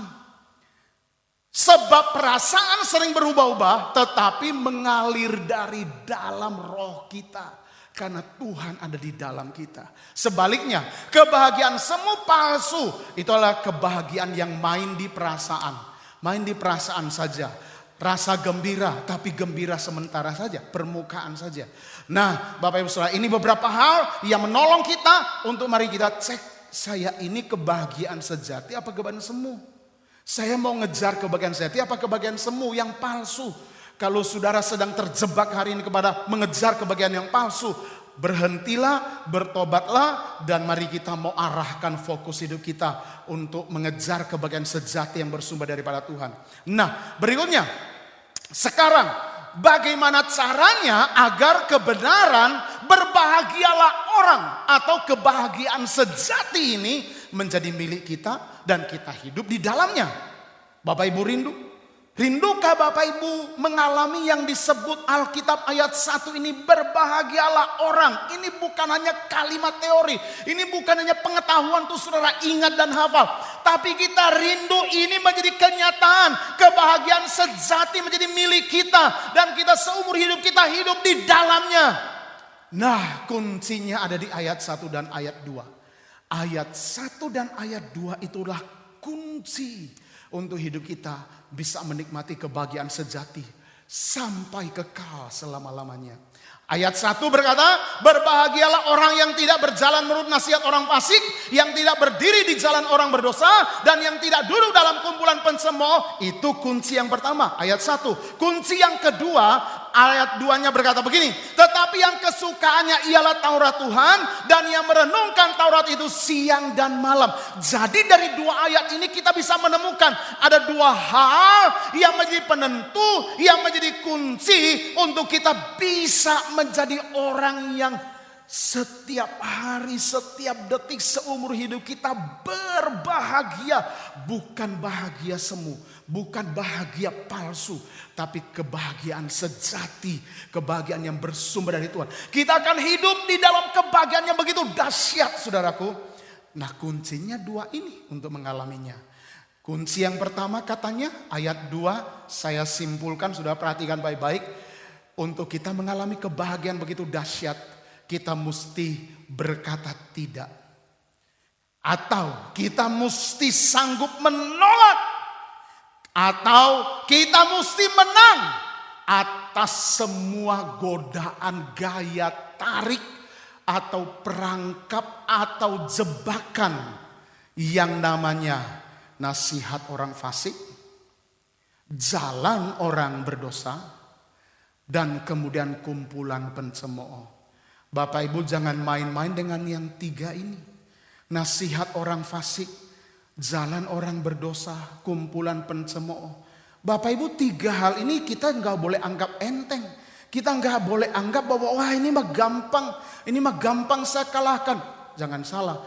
Sebab perasaan sering berubah-ubah, tetapi mengalir dari dalam roh kita. Karena Tuhan ada di dalam kita. Sebaliknya, kebahagiaan semu palsu itu adalah kebahagiaan yang main di perasaan. Main di perasaan saja. Rasa gembira, tapi gembira sementara saja, permukaan saja. Nah, Bapak Ibu Saudara, ini beberapa hal yang menolong kita untuk mari kita cek, saya ini kebahagiaan sejati apa kebahagiaan semu? Saya mau ngejar kebahagiaan sejati apa kebahagiaan semu yang palsu? Kalau saudara sedang terjebak hari ini kepada mengejar kebahagiaan yang palsu, berhentilah, bertobatlah, dan mari kita mau arahkan fokus hidup kita untuk mengejar kebahagiaan sejati yang bersumber daripada Tuhan. Nah, berikutnya, sekarang bagaimana caranya agar kebenaran berbahagialah orang atau kebahagiaan sejati ini menjadi milik kita dan kita hidup di dalamnya. Bapak Ibu rindu? Rindukah Bapak Ibu mengalami yang disebut Alkitab ayat 1 ini, berbahagialah orang. Ini bukan hanya kalimat teori. Ini bukan hanya pengetahuan tuh saudara ingat dan hafal. Tapi kita rindu ini menjadi kenyataan. Kebahagiaan sejati menjadi milik kita. Dan kita seumur hidup kita hidup di dalamnya. Nah, kuncinya ada di ayat 1 dan ayat 2. Ayat 1 dan ayat 2 itulah kunci untuk hidup kita bisa menikmati kebahagiaan sejati sampai kekal selama-lamanya. Ayat 1 berkata, berbahagialah orang yang tidak berjalan menurut nasihat orang fasik, yang tidak berdiri di jalan orang berdosa, dan yang tidak duduk dalam kumpulan pencemooh. Itu kunci yang pertama, ayat 1. Kunci yang kedua, ayat 2-nya berkata begini. Tetapi yang kesukaannya ialah Taurat Tuhan dan yang merenungkan Taurat itu siang dan malam. Jadi dari 2 ayat ini kita bisa menemukan ada 2 hal yang menjadi penentu, yang menjadi kunci untuk kita bisa menjadi orang yang setiap hari, setiap detik seumur hidup kita berbahagia. Bukan bahagia semu, bukan bahagia palsu, tapi kebahagiaan sejati, kebahagiaan yang bersumber dari Tuhan. Kita akan hidup di dalam kebahagiaan yang begitu dahsyat, saudaraku. Nah, kuncinya 2 ini untuk mengalaminya. Kunci yang pertama katanya ayat 2, saya simpulkan, sudah perhatikan baik-baik. Untuk kita mengalami kebahagiaan begitu dahsyat, kita mesti berkata tidak. Atau kita mesti sanggup menolak. Atau kita mesti menang atas semua godaan, gaya tarik, atau perangkap, atau jebakan yang namanya nasihat orang fasik, jalan orang berdosa, dan kemudian kumpulan pencemooh. Bapak Ibu jangan main-main dengan yang 3 ini. Nasihat orang fasik, jalan orang berdosa, kumpulan pencemooh. Bapak Ibu 3 hal ini kita nggak boleh anggap enteng. Kita nggak boleh anggap bahwa wah ini mah gampang saya kalahkan. Jangan salah.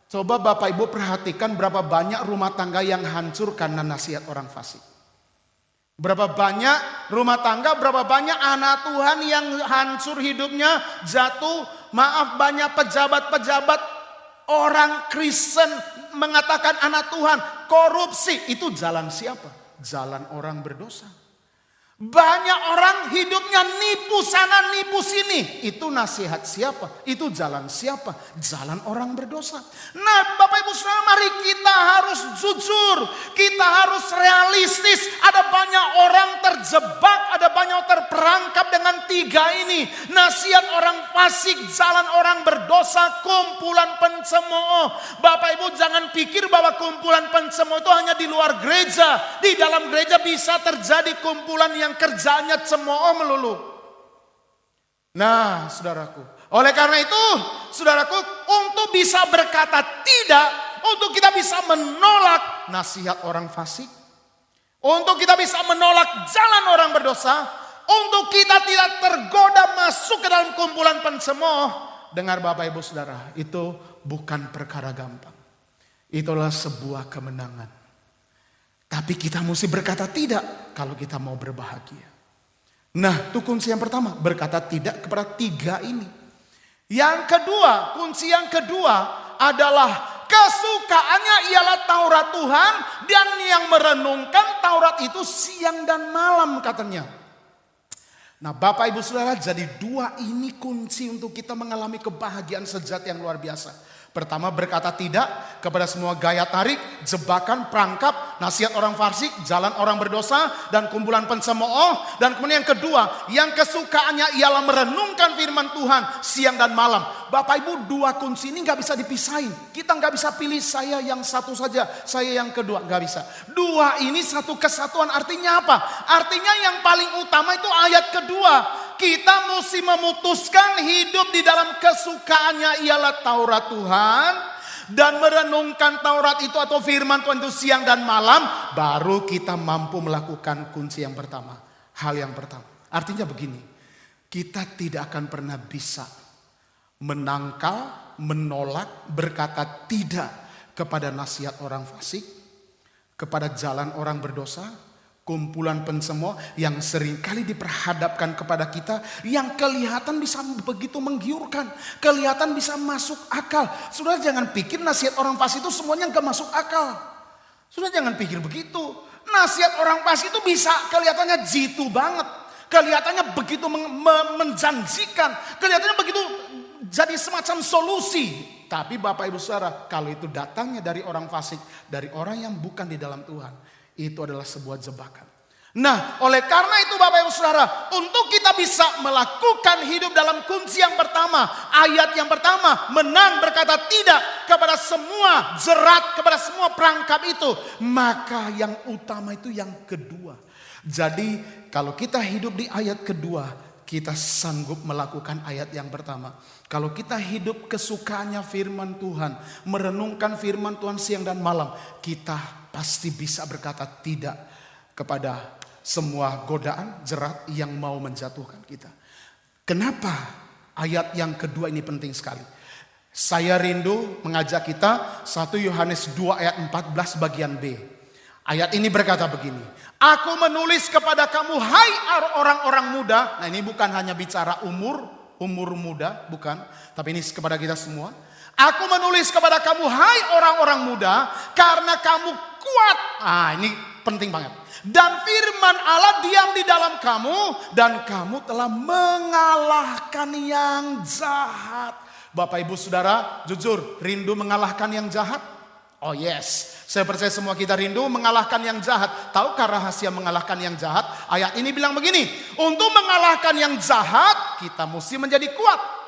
Coba Bapak Ibu perhatikan berapa banyak rumah tangga yang hancur karena nasihat orang fasik. Berapa banyak rumah tangga, berapa banyak anak Tuhan yang hancur hidupnya, jatuh. Maaf, banyak pejabat-pejabat orang Kristen mengatakan anak Tuhan korupsi. Itu jalan siapa? Jalan orang berdosa. Banyak orang hidupnya nipu sana nipu sini. Itu nasihat siapa? Itu jalan siapa? Jalan orang berdosa. Nah Bapak Ibu Saudara, mari kita harus jujur. Kita harus realistis. Ada banyak orang terjebak, ada banyak terperangkap dengan 3 ini. Nasihat orang fasik, jalan orang berdosa, kumpulan pencemooh. Bapak Ibu jangan pikir bahwa kumpulan pencemooh itu hanya di luar gereja. Di dalam gereja bisa terjadi kumpulan yang kerjanya cemooh melulu. Nah, saudaraku, oleh karena itu, saudaraku, untuk bisa berkata tidak, untuk kita bisa menolak nasihat orang fasik, untuk kita bisa menolak jalan orang berdosa, untuk kita tidak tergoda masuk ke dalam kumpulan pencemooh, dengar Bapak Ibu Saudara, itu bukan perkara gampang. Itulah sebuah kemenangan. Tapi kita mesti berkata tidak kalau kita mau berbahagia. Nah, itu kunci yang pertama, berkata tidak kepada 3 ini. Yang kedua, kunci yang kedua adalah kesukaannya ialah Taurat Tuhan dan yang merenungkan Taurat itu siang dan malam katanya. Nah, Bapak Ibu Saudara, jadi 2 ini kunci untuk kita mengalami kebahagiaan sejati yang luar biasa. Pertama, berkata tidak kepada semua gaya tarik, jebakan, perangkap, nasihat orang fasik, jalan orang berdosa, dan kumpulan pencemooh. Dan kemudian yang kedua, yang kesukaannya ialah merenungkan firman Tuhan siang dan malam. Bapak Ibu, 2 kunci ini gak bisa dipisahin. Kita gak bisa pilih saya yang satu saja, saya yang kedua, gak bisa. 2 ini satu kesatuan, artinya apa? Artinya yang paling utama itu ayat kedua. Kita mesti memutuskan hidup di dalam kesukaannya ialah Taurat Tuhan. Dan merenungkan Taurat itu atau firman Tuhan itu siang dan malam. Baru kita mampu melakukan kunci yang pertama. Hal yang pertama. Artinya begini. Kita tidak akan pernah bisa menangkal, menolak, berkata tidak kepada nasihat orang fasik. Kepada jalan orang berdosa. Kumpulan pencemooh yang seringkali diperhadapkan kepada kita, yang kelihatan bisa begitu menggiurkan, kelihatan bisa masuk akal. Sudah jangan pikir nasihat orang fasik itu semuanya gak masuk akal. Sudah jangan pikir begitu. Nasihat orang fasik itu bisa kelihatannya jitu banget, kelihatannya begitu menjanjikan, kelihatannya begitu jadi semacam solusi. Tapi Bapak Ibu Saudara, kalau itu datangnya dari orang fasik, dari orang yang bukan di dalam Tuhan, itu adalah sebuah jebakan. Nah, oleh karena itu Bapak Ibu Saudara, untuk kita bisa melakukan hidup dalam kunci yang pertama, ayat yang pertama, menang berkata tidak kepada semua jerat, kepada semua perangkap itu. Maka yang utama itu yang kedua. Jadi kalau kita hidup di ayat kedua, kita sanggup melakukan ayat yang pertama. Kalau kita hidup kesukaannya firman Tuhan, merenungkan firman Tuhan siang dan malam, kita pasti bisa berkata tidak kepada semua godaan, jerat yang mau menjatuhkan kita. Kenapa ayat yang kedua ini penting sekali? Saya rindu mengajak kita 1 Yohanes 2 ayat 14 bagian B. Ayat ini berkata begini. Aku menulis kepada kamu hai orang-orang muda. Nah ini bukan hanya bicara umur muda, bukan. Tapi ini kepada kita semua. Aku menulis kepada kamu hai orang-orang muda karena kamu kuat. Ah ini penting banget. Dan firman Allah diam di dalam kamu dan kamu telah mengalahkan yang jahat. Bapak ibu saudara, jujur rindu mengalahkan yang jahat? Oh yes, saya percaya semua kita rindu mengalahkan yang jahat. Tahukah rahasia mengalahkan yang jahat? Ayat ini bilang begini, untuk mengalahkan yang jahat kita mesti menjadi kuat.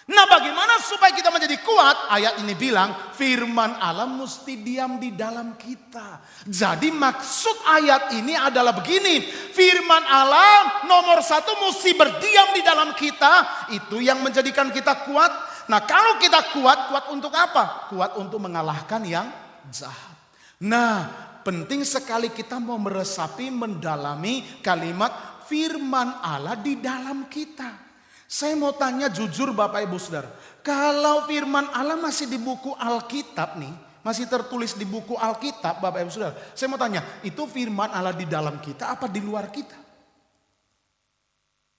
Nah bagaimana supaya kita menjadi kuat? Ayat ini bilang firman Allah mesti diam di dalam kita. Jadi maksud ayat ini adalah begini. Firman Allah nomor 1 mesti berdiam di dalam kita. Itu yang menjadikan kita kuat. Nah kalau kita kuat untuk apa? Kuat untuk mengalahkan yang jahat. Nah penting sekali kita mau meresapi, mendalami kalimat firman Allah di dalam kita. Saya mau tanya jujur Bapak Ibu Saudara. Kalau firman Allah masih di buku Alkitab nih. Masih tertulis di buku Alkitab Bapak Ibu Saudara. Saya mau tanya, itu firman Allah di dalam kita apa di luar kita?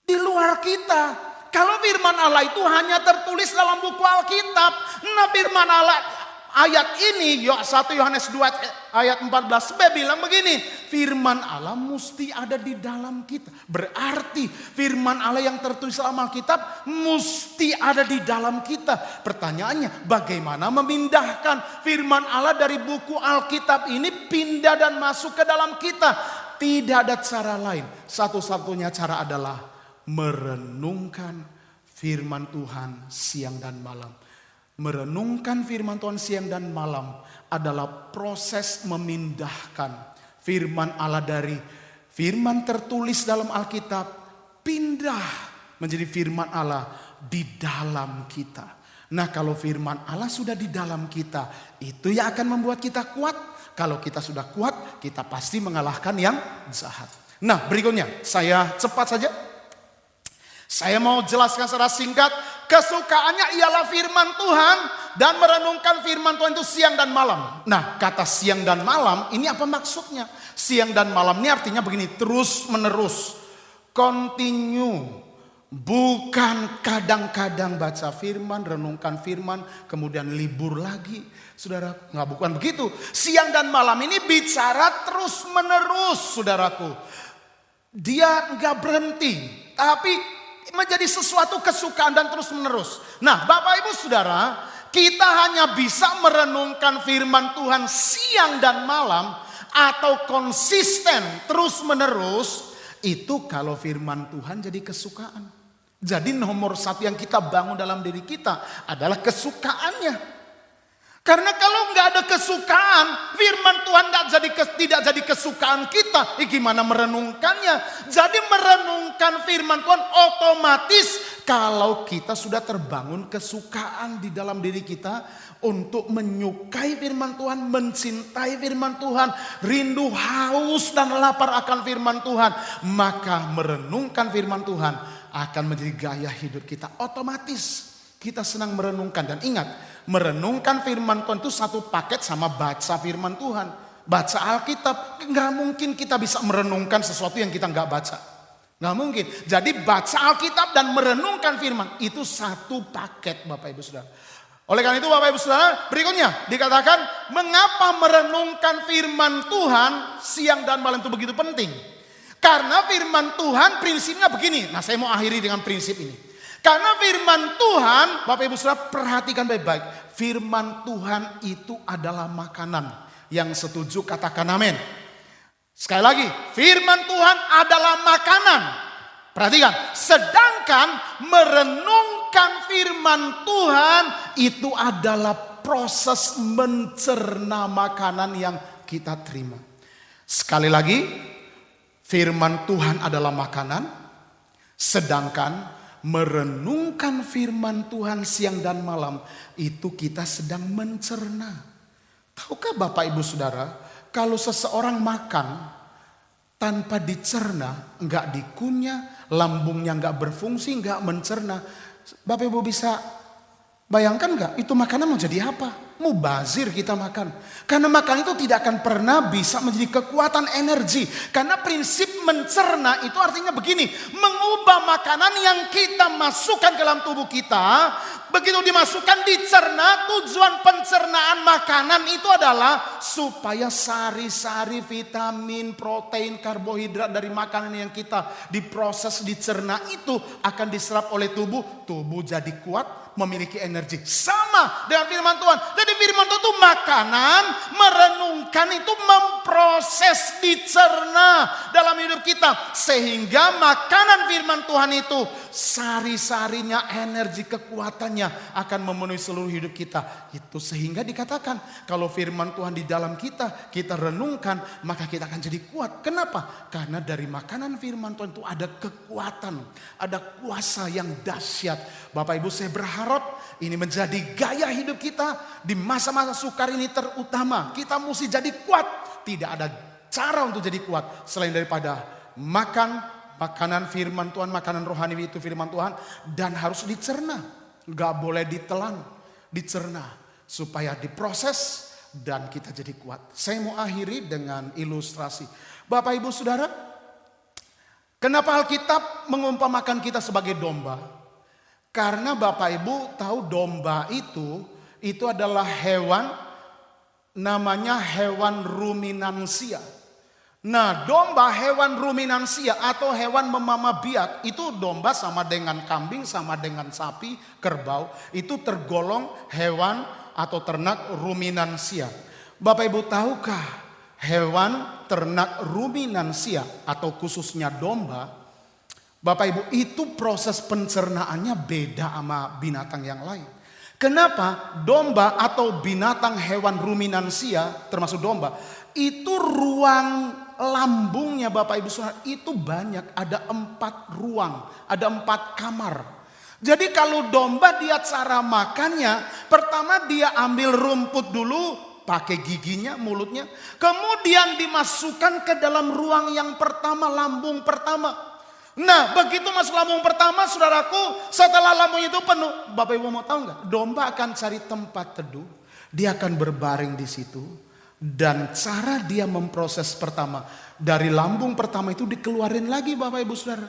Di luar kita. Kalau firman Allah itu hanya tertulis dalam buku Alkitab. Nah firman Allah ayat ini 1 Yohanes 2 ayat 14b bilang begini. Firman Allah mesti ada di dalam kita. Berarti firman Allah yang tertulis dalam Alkitab mesti ada di dalam kita. Pertanyaannya bagaimana memindahkan firman Allah dari buku Alkitab ini pindah dan masuk ke dalam kita? Tidak ada cara lain. Satu-satunya cara adalah merenungkan firman Tuhan siang dan malam. Merenungkan firman Tuhan siang dan malam adalah proses memindahkan firman Allah dari firman tertulis dalam Alkitab pindah menjadi firman Allah di dalam kita. Nah kalau firman Allah sudah di dalam kita, itu yang akan membuat kita kuat. Kalau kita sudah kuat, kita pasti mengalahkan yang jahat. Nah berikutnya, saya cepat saja. Saya mau jelaskan secara singkat. Kesukaannya ialah firman Tuhan dan merenungkan firman Tuhan itu siang dan malam. Nah kata siang dan malam ini apa maksudnya? Siang dan malam ini artinya begini, terus menerus. Continue. Bukan kadang-kadang baca firman, renungkan firman, kemudian libur lagi. Saudara, bukan begitu. Siang dan malam ini bicara terus menerus saudaraku. Dia nggak berhenti, tapi menjadi sesuatu kesukaan dan terus menerus. Nah Bapak Ibu Saudara, kita hanya bisa merenungkan firman Tuhan siang dan malam atau konsisten terus menerus itu kalau firman Tuhan jadi kesukaan. Jadi nomor 1 yang kita bangun dalam diri kita adalah kesukaannya. Karena kalau nggak ada kesukaan, firman Tuhan tidak jadi kesukaan kita. Gimana merenungkannya? Jadi merenungkan firman Tuhan otomatis kalau kita sudah terbangun kesukaan di dalam diri kita untuk menyukai firman Tuhan, mencintai firman Tuhan, rindu, haus dan lapar akan firman Tuhan, maka merenungkan firman Tuhan akan menjadi gaya hidup kita otomatis. Kita senang merenungkan dan ingat, merenungkan firman Tuhan itu satu paket sama baca firman Tuhan. Baca Alkitab, nggak mungkin kita bisa merenungkan sesuatu yang kita nggak baca. Nggak mungkin. Jadi baca Alkitab dan merenungkan firman itu satu paket Bapak Ibu Saudara. Oleh karena itu Bapak Ibu Saudara, berikutnya dikatakan mengapa merenungkan firman Tuhan siang dan malam itu begitu penting. Karena firman Tuhan prinsipnya begini. Nah saya mau akhiri dengan prinsip ini. Karena firman Tuhan, Bapak Ibu Saudara perhatikan baik-baik. Firman Tuhan itu adalah makanan. Yang setuju katakan amin. Sekali lagi, firman Tuhan adalah makanan. Perhatikan, sedangkan merenungkan firman Tuhan itu adalah proses mencerna makanan yang kita terima. Sekali lagi, Firman Tuhan adalah makanan, sedangkan merenungkan firman Tuhan siang dan malam itu kita sedang mencerna. Tahukah Bapak Ibu Saudara, kalau seseorang makan tanpa dicerna, enggak dikunyah, lambungnya enggak berfungsi, enggak mencerna, Bapak Ibu bisa bayangkan enggak itu makanan mau jadi apa? Mubazir kita makan. Karena makan itu tidak akan pernah bisa menjadi kekuatan energi. Karena prinsip mencerna itu artinya begini. Mengubah makanan yang kita masukkan ke dalam tubuh kita. Begitu dimasukkan dicerna, tujuan pencernaan makanan itu adalah supaya sari-sari, vitamin, protein, karbohidrat dari makanan yang kita diproses, dicerna itu akan diserap oleh tubuh. Tubuh jadi kuat, memiliki energi. Sama dengan firman Tuhan. Jadi firman Tuhan itu makanan, merenungkan itu memproses, dicerna dalam hidup kita. Sehingga makanan firman Tuhan itu sari-sarinya, energi, kekuatannya akan memenuhi seluruh hidup kita. Itu sehingga dikatakan kalau firman Tuhan di dalam kita, kita renungkan, maka kita akan jadi kuat. Kenapa? Karena dari makanan firman Tuhan itu ada kekuatan, ada kuasa yang dahsyat. Bapak Ibu, saya berharap ini menjadi gaya hidup kita di masa-masa sukar ini terutama. Kita mesti jadi kuat. Tidak ada cara untuk jadi kuat selain daripada makan makanan firman Tuhan, makanan rohani itu firman Tuhan, dan harus dicerna. Gak boleh ditelan, dicerna supaya diproses dan kita jadi kuat. Saya mau akhiri dengan ilustrasi. Bapak Ibu Saudara, kenapa Alkitab mengumpamakan kita sebagai domba? Karena Bapak Ibu tahu domba itu adalah hewan, namanya hewan ruminansia. Nah, domba hewan ruminansia atau hewan memama biak, itu domba sama dengan kambing, sama dengan sapi, kerbau, itu tergolong hewan atau ternak ruminansia. Bapak Ibu tahukah hewan ternak ruminansia atau khususnya domba, Bapak Ibu, itu proses pencernaannya beda sama binatang yang lain. Kenapa? Domba atau binatang hewan ruminansia termasuk domba, itu ruang lambungnya Bapak Ibu Saudara itu banyak, ada 4 ruang, ada 4 kamar. Jadi kalau domba dia cara makannya, pertama dia ambil rumput dulu, pakai giginya, mulutnya, kemudian dimasukkan ke dalam ruang yang pertama, lambung pertama. Nah, begitu masuk lambung pertama, saudaraku, setelah lambung itu penuh, Bapak Ibu mau tahu nggak? Domba akan cari tempat teduh, dia akan berbaring di situ, dan cara dia memproses pertama dari lambung pertama itu dikeluarin lagi, Bapak Ibu Saudara,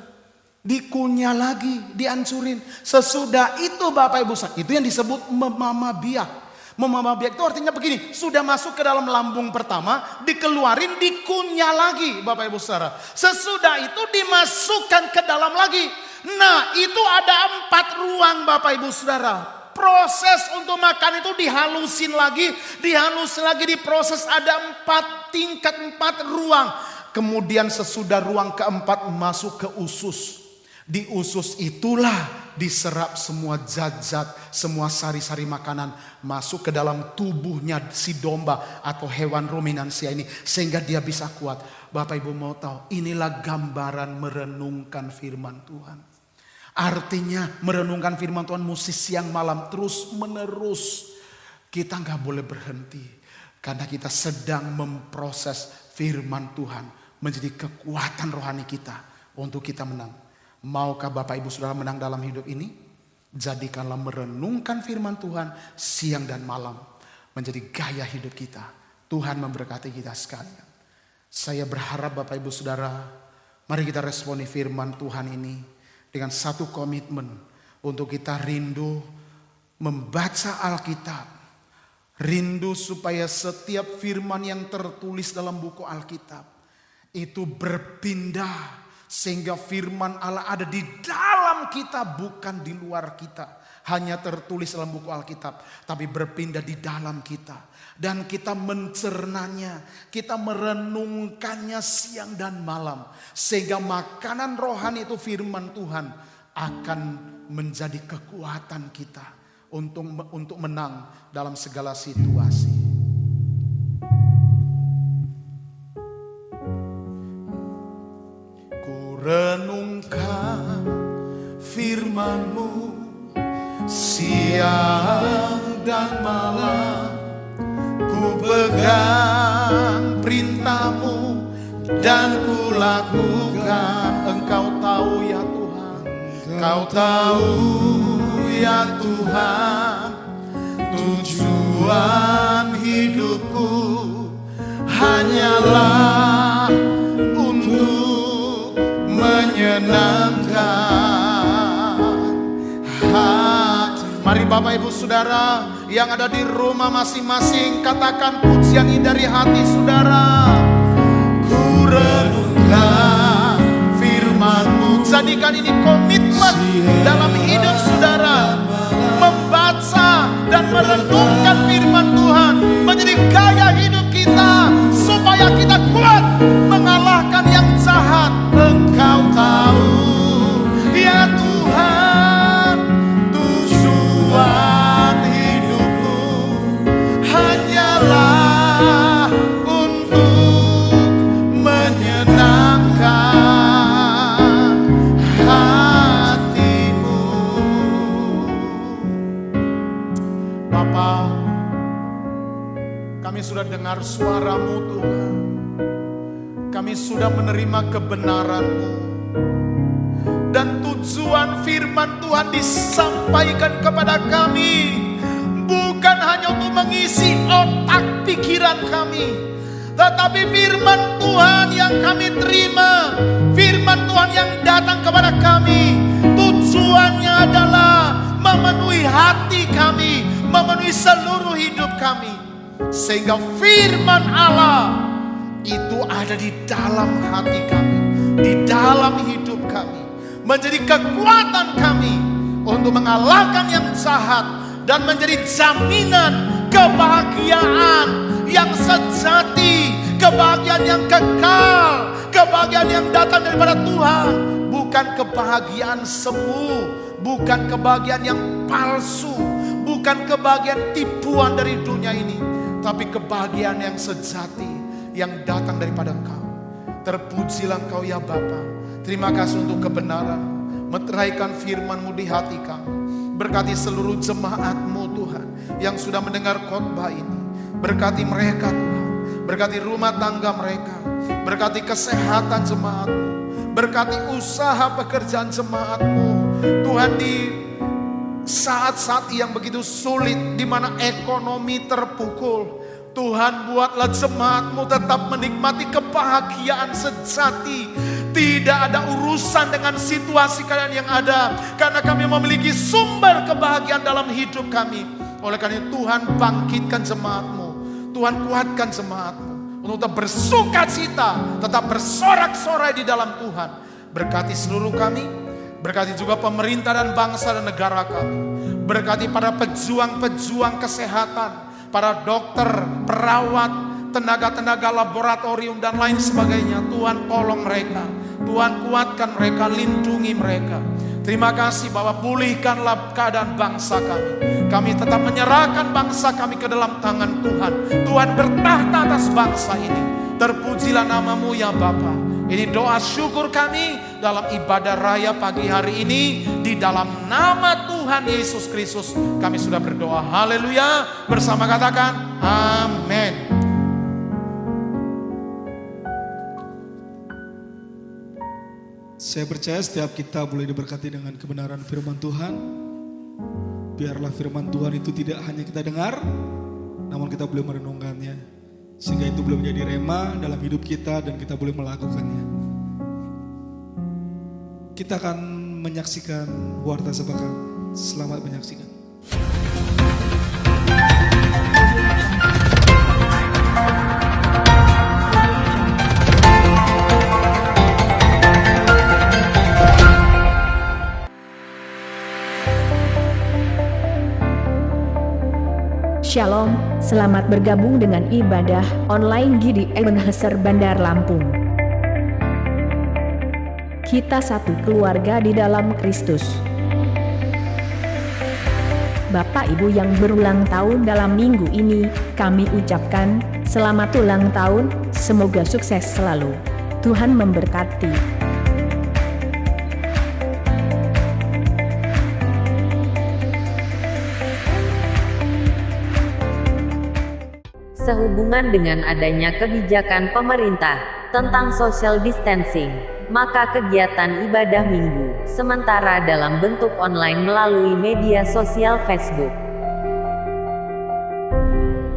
dikunyah lagi, dihancurin. Sesudah itu, Bapak Ibu Saudara, itu yang disebut memama biak. Memama biak itu artinya begini, sudah masuk ke dalam lambung pertama, dikeluarin, dikunyah lagi Bapak Ibu Saudara. Sesudah itu dimasukkan ke dalam lagi. Nah, itu ada 4 ruang Bapak Ibu Saudara. Proses untuk makan itu dihalusin lagi, diproses, ada 4 tingkat, 4 ruang. Kemudian sesudah ruang keempat masuk ke usus. Di usus itulah diserap semua zat-zat, semua sari-sari makanan masuk ke dalam tubuhnya si domba atau hewan ruminansia ini, sehingga dia bisa kuat. Bapak Ibu mau tahu, inilah gambaran merenungkan firman Tuhan. Artinya merenungkan firman Tuhan mesti siang malam terus menerus. Kita nggak boleh berhenti karena kita sedang memproses firman Tuhan menjadi kekuatan rohani kita untuk kita menang. Maukah Bapak Ibu Saudara menang dalam hidup ini? Jadikanlah merenungkan firman Tuhan siang dan malam menjadi gaya hidup kita. Tuhan memberkati kita sekalian. Saya berharap Bapak Ibu Saudara, mari kita responi firman Tuhan ini dengan satu komitmen untuk kita rindu membaca Alkitab. Rindu supaya setiap firman yang tertulis dalam buku Alkitab itu berpindah, sehingga firman Allah ada di dalam kita, bukan di luar kita. Hanya tertulis dalam buku Alkitab, tapi berpindah di dalam kita. Dan kita mencernanya, kita merenungkannya siang dan malam. Sehingga makanan rohani itu firman Tuhan akan menjadi kekuatan kita untuk menang dalam segala situasi. siang dan malam ku pegang perintah-Mu dan ku lakukan. Engkau tahu ya Tuhan, Engkau tahu ya Tuhan, tujuan hidupku hanyalah untuk menyenangkan hati. Mari Bapak Ibu Saudara yang ada di rumah masing-masing, katakan pujian ini dari hati saudara. Ku renungkan firman-Mu. Jadikan ini komitmen dalam hidup saudara, membaca dan merenungkan firman Tuhan menjadi gaya hidup kita, supaya kita kuat mengalahkan yang jahat. Engkau tahu ya Tuhan, tujuan hidupku hanyalah untuk menyenangkan hati-Mu. Bapa, kami sudah dengar suara-Mu Tuhan. Kami sudah menerima kebenaran-Mu. Dan tujuan firman Tuhan disampaikan kepada kami bukan hanya untuk mengisi otak pikiran kami, tetapi firman Tuhan yang kami terima, firman Tuhan yang datang kepada kami, tujuannya adalah memenuhi hati kami, memenuhi seluruh hidup kami. Sehingga firman Allah itu ada di dalam hati kami, di dalam hidup kami, menjadi kekuatan kami untuk mengalahkan yang jahat dan menjadi jaminan kebahagiaan yang sejati, kebahagiaan yang kekal, kebahagiaan yang datang daripada Tuhan, bukan kebahagiaan semu, bukan kebahagiaan yang palsu, bukan kebahagiaan tipuan dari dunia ini, tapi kebahagiaan yang sejati yang datang daripada Engkau. Terpujilah Engkau ya Bapa. Terima kasih untuk kebenaran. Meteraikan firman-Mu di hati kami. Berkati seluruh jemaat-Mu Tuhan yang sudah mendengar khotbah ini. Berkati mereka Tuhan. Berkati rumah tangga mereka. Berkati kesehatan jemaat-Mu. Berkati usaha pekerjaan jemaat-Mu. Tuhan, di saat-saat yang begitu sulit, di mana ekonomi terpukul, Tuhan, buatlah jemaat-Mu tetap menikmati kebahagiaan sejati. Tidak ada urusan dengan situasi kalian yang ada, karena kami memiliki sumber kebahagiaan dalam hidup kami. Oleh karena itu Tuhan, bangkitkan jemaat-Mu, Tuhan kuatkan jemaat-Mu untuk tetap bersuka cita, tetap bersorak-sorai di dalam Tuhan. Berkati seluruh kami, berkati juga pemerintah dan bangsa dan negara kami. Berkati para pejuang-pejuang kesehatan, para dokter, perawat, tenaga-tenaga laboratorium dan lain sebagainya. Tuhan, tolong mereka, Tuhan kuatkan mereka, lindungi mereka. Terima kasih Bapak, pulihkanlah keadaan bangsa kami. Kami tetap menyerahkan bangsa kami ke dalam tangan Tuhan. Tuhan bertahta atas bangsa ini. Terpujilah nama-Mu ya Bapa. Ini doa syukur kami dalam ibadah raya pagi hari ini. Di dalam nama Tuhan Yesus Kristus kami sudah berdoa. Haleluya. Bersama katakan amin. Saya percaya setiap kita boleh diberkati dengan kebenaran firman Tuhan. Biarlah firman Tuhan itu tidak hanya kita dengar, namun kita boleh merenungkannya, sehingga itu boleh menjadi rema dalam hidup kita dan kita boleh melakukannya. Kita akan menyaksikan Warta Sepekan. Selamat menyaksikan. Shalom, selamat bergabung dengan ibadah online GD Ebenezer Bandar Lampung. Kita satu keluarga di dalam Kristus. Bapak Ibu yang berulang tahun dalam minggu ini, kami ucapkan selamat ulang tahun, semoga sukses selalu. Tuhan memberkati. Sehubungan dengan adanya kebijakan pemerintah tentang social distancing, maka kegiatan ibadah minggu sementara dalam bentuk online melalui media sosial Facebook.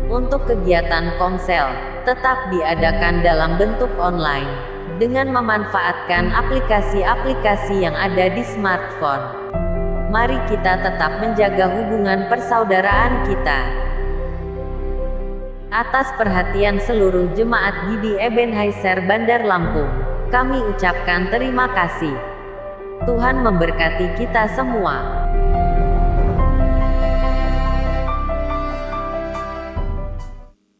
Untuk kegiatan komsel, tetap diadakan dalam bentuk online, dengan memanfaatkan aplikasi-aplikasi yang ada di smartphone. Mari kita tetap menjaga hubungan persaudaraan kita. Atas perhatian seluruh jemaat GIDI Ebenezer Bandar Lampung, kami ucapkan terima kasih. Tuhan memberkati kita semua.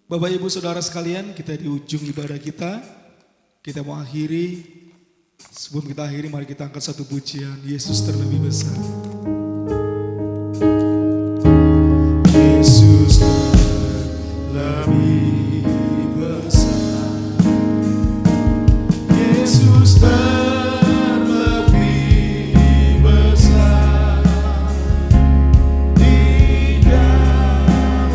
Bapak Ibu Saudara sekalian, kita di ujung ibadah kita mau akhiri. Sebelum kita akhiri, mari kita angkat satu pujian, Yesus terlebih besar. Yesus terlebih besar, Yesus terlebih besar, di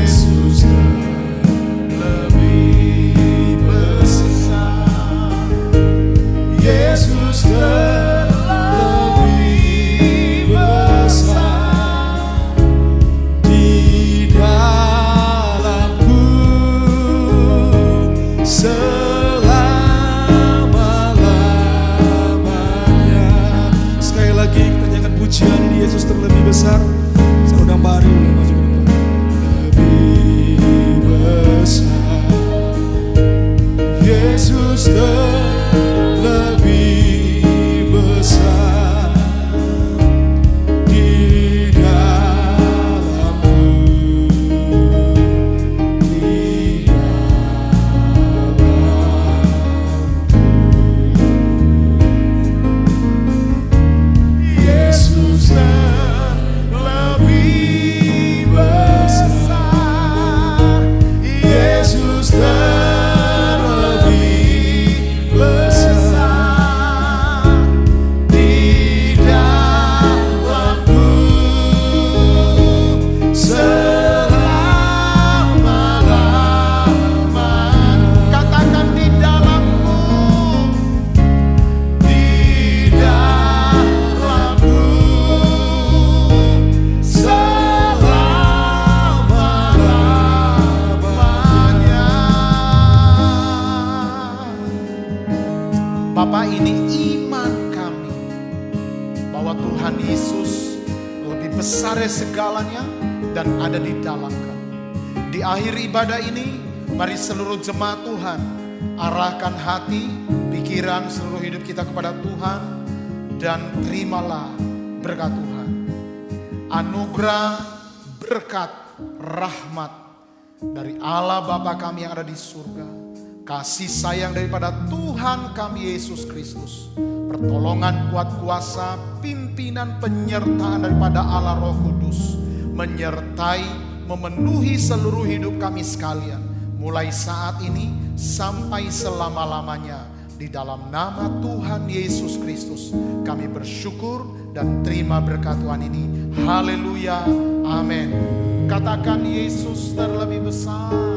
Yesus terlebih besar, Yesus terlebih besar, di dalamku selama-lamanya. Sekali lagi kita nyanyikan pujian ini, Yesus terlebih besar. Saya undang Pak Ari maju ke depan. Lebih besar, Yesus terlebih besar, di dalamku, di dalamku. Yesus terlebih besar, Yesus terlebih besar, di dalamku selama-lamanya. Katakan di dalamku, di dalamku selama-lamanya. Bapak, ini iman kami bahwa Tuhan Yesus lebih besar dari segalanya dan ada di dalam kami. Di akhir ibadah ini, mari seluruh jemaat Tuhan arahkan hati, pikiran, seluruh hidup kita kepada Tuhan dan terimalah berkat Tuhan. Anugerah, berkat, rahmat dari Allah Bapa kami yang ada di surga, kasih sayang daripada Tuhan kami Yesus Kristus, pertolongan kuat kuasa, pimpinan penyertaan daripada Allah Roh Kudus, menyertai, memenuhi seluruh hidup kami sekalian, mulai saat ini sampai selama-lamanya. Di dalam nama Tuhan Yesus Kristus kami bersyukur dan terima berkat Tuhan ini. Haleluya, amin. Katakan Yesus terlebih besar.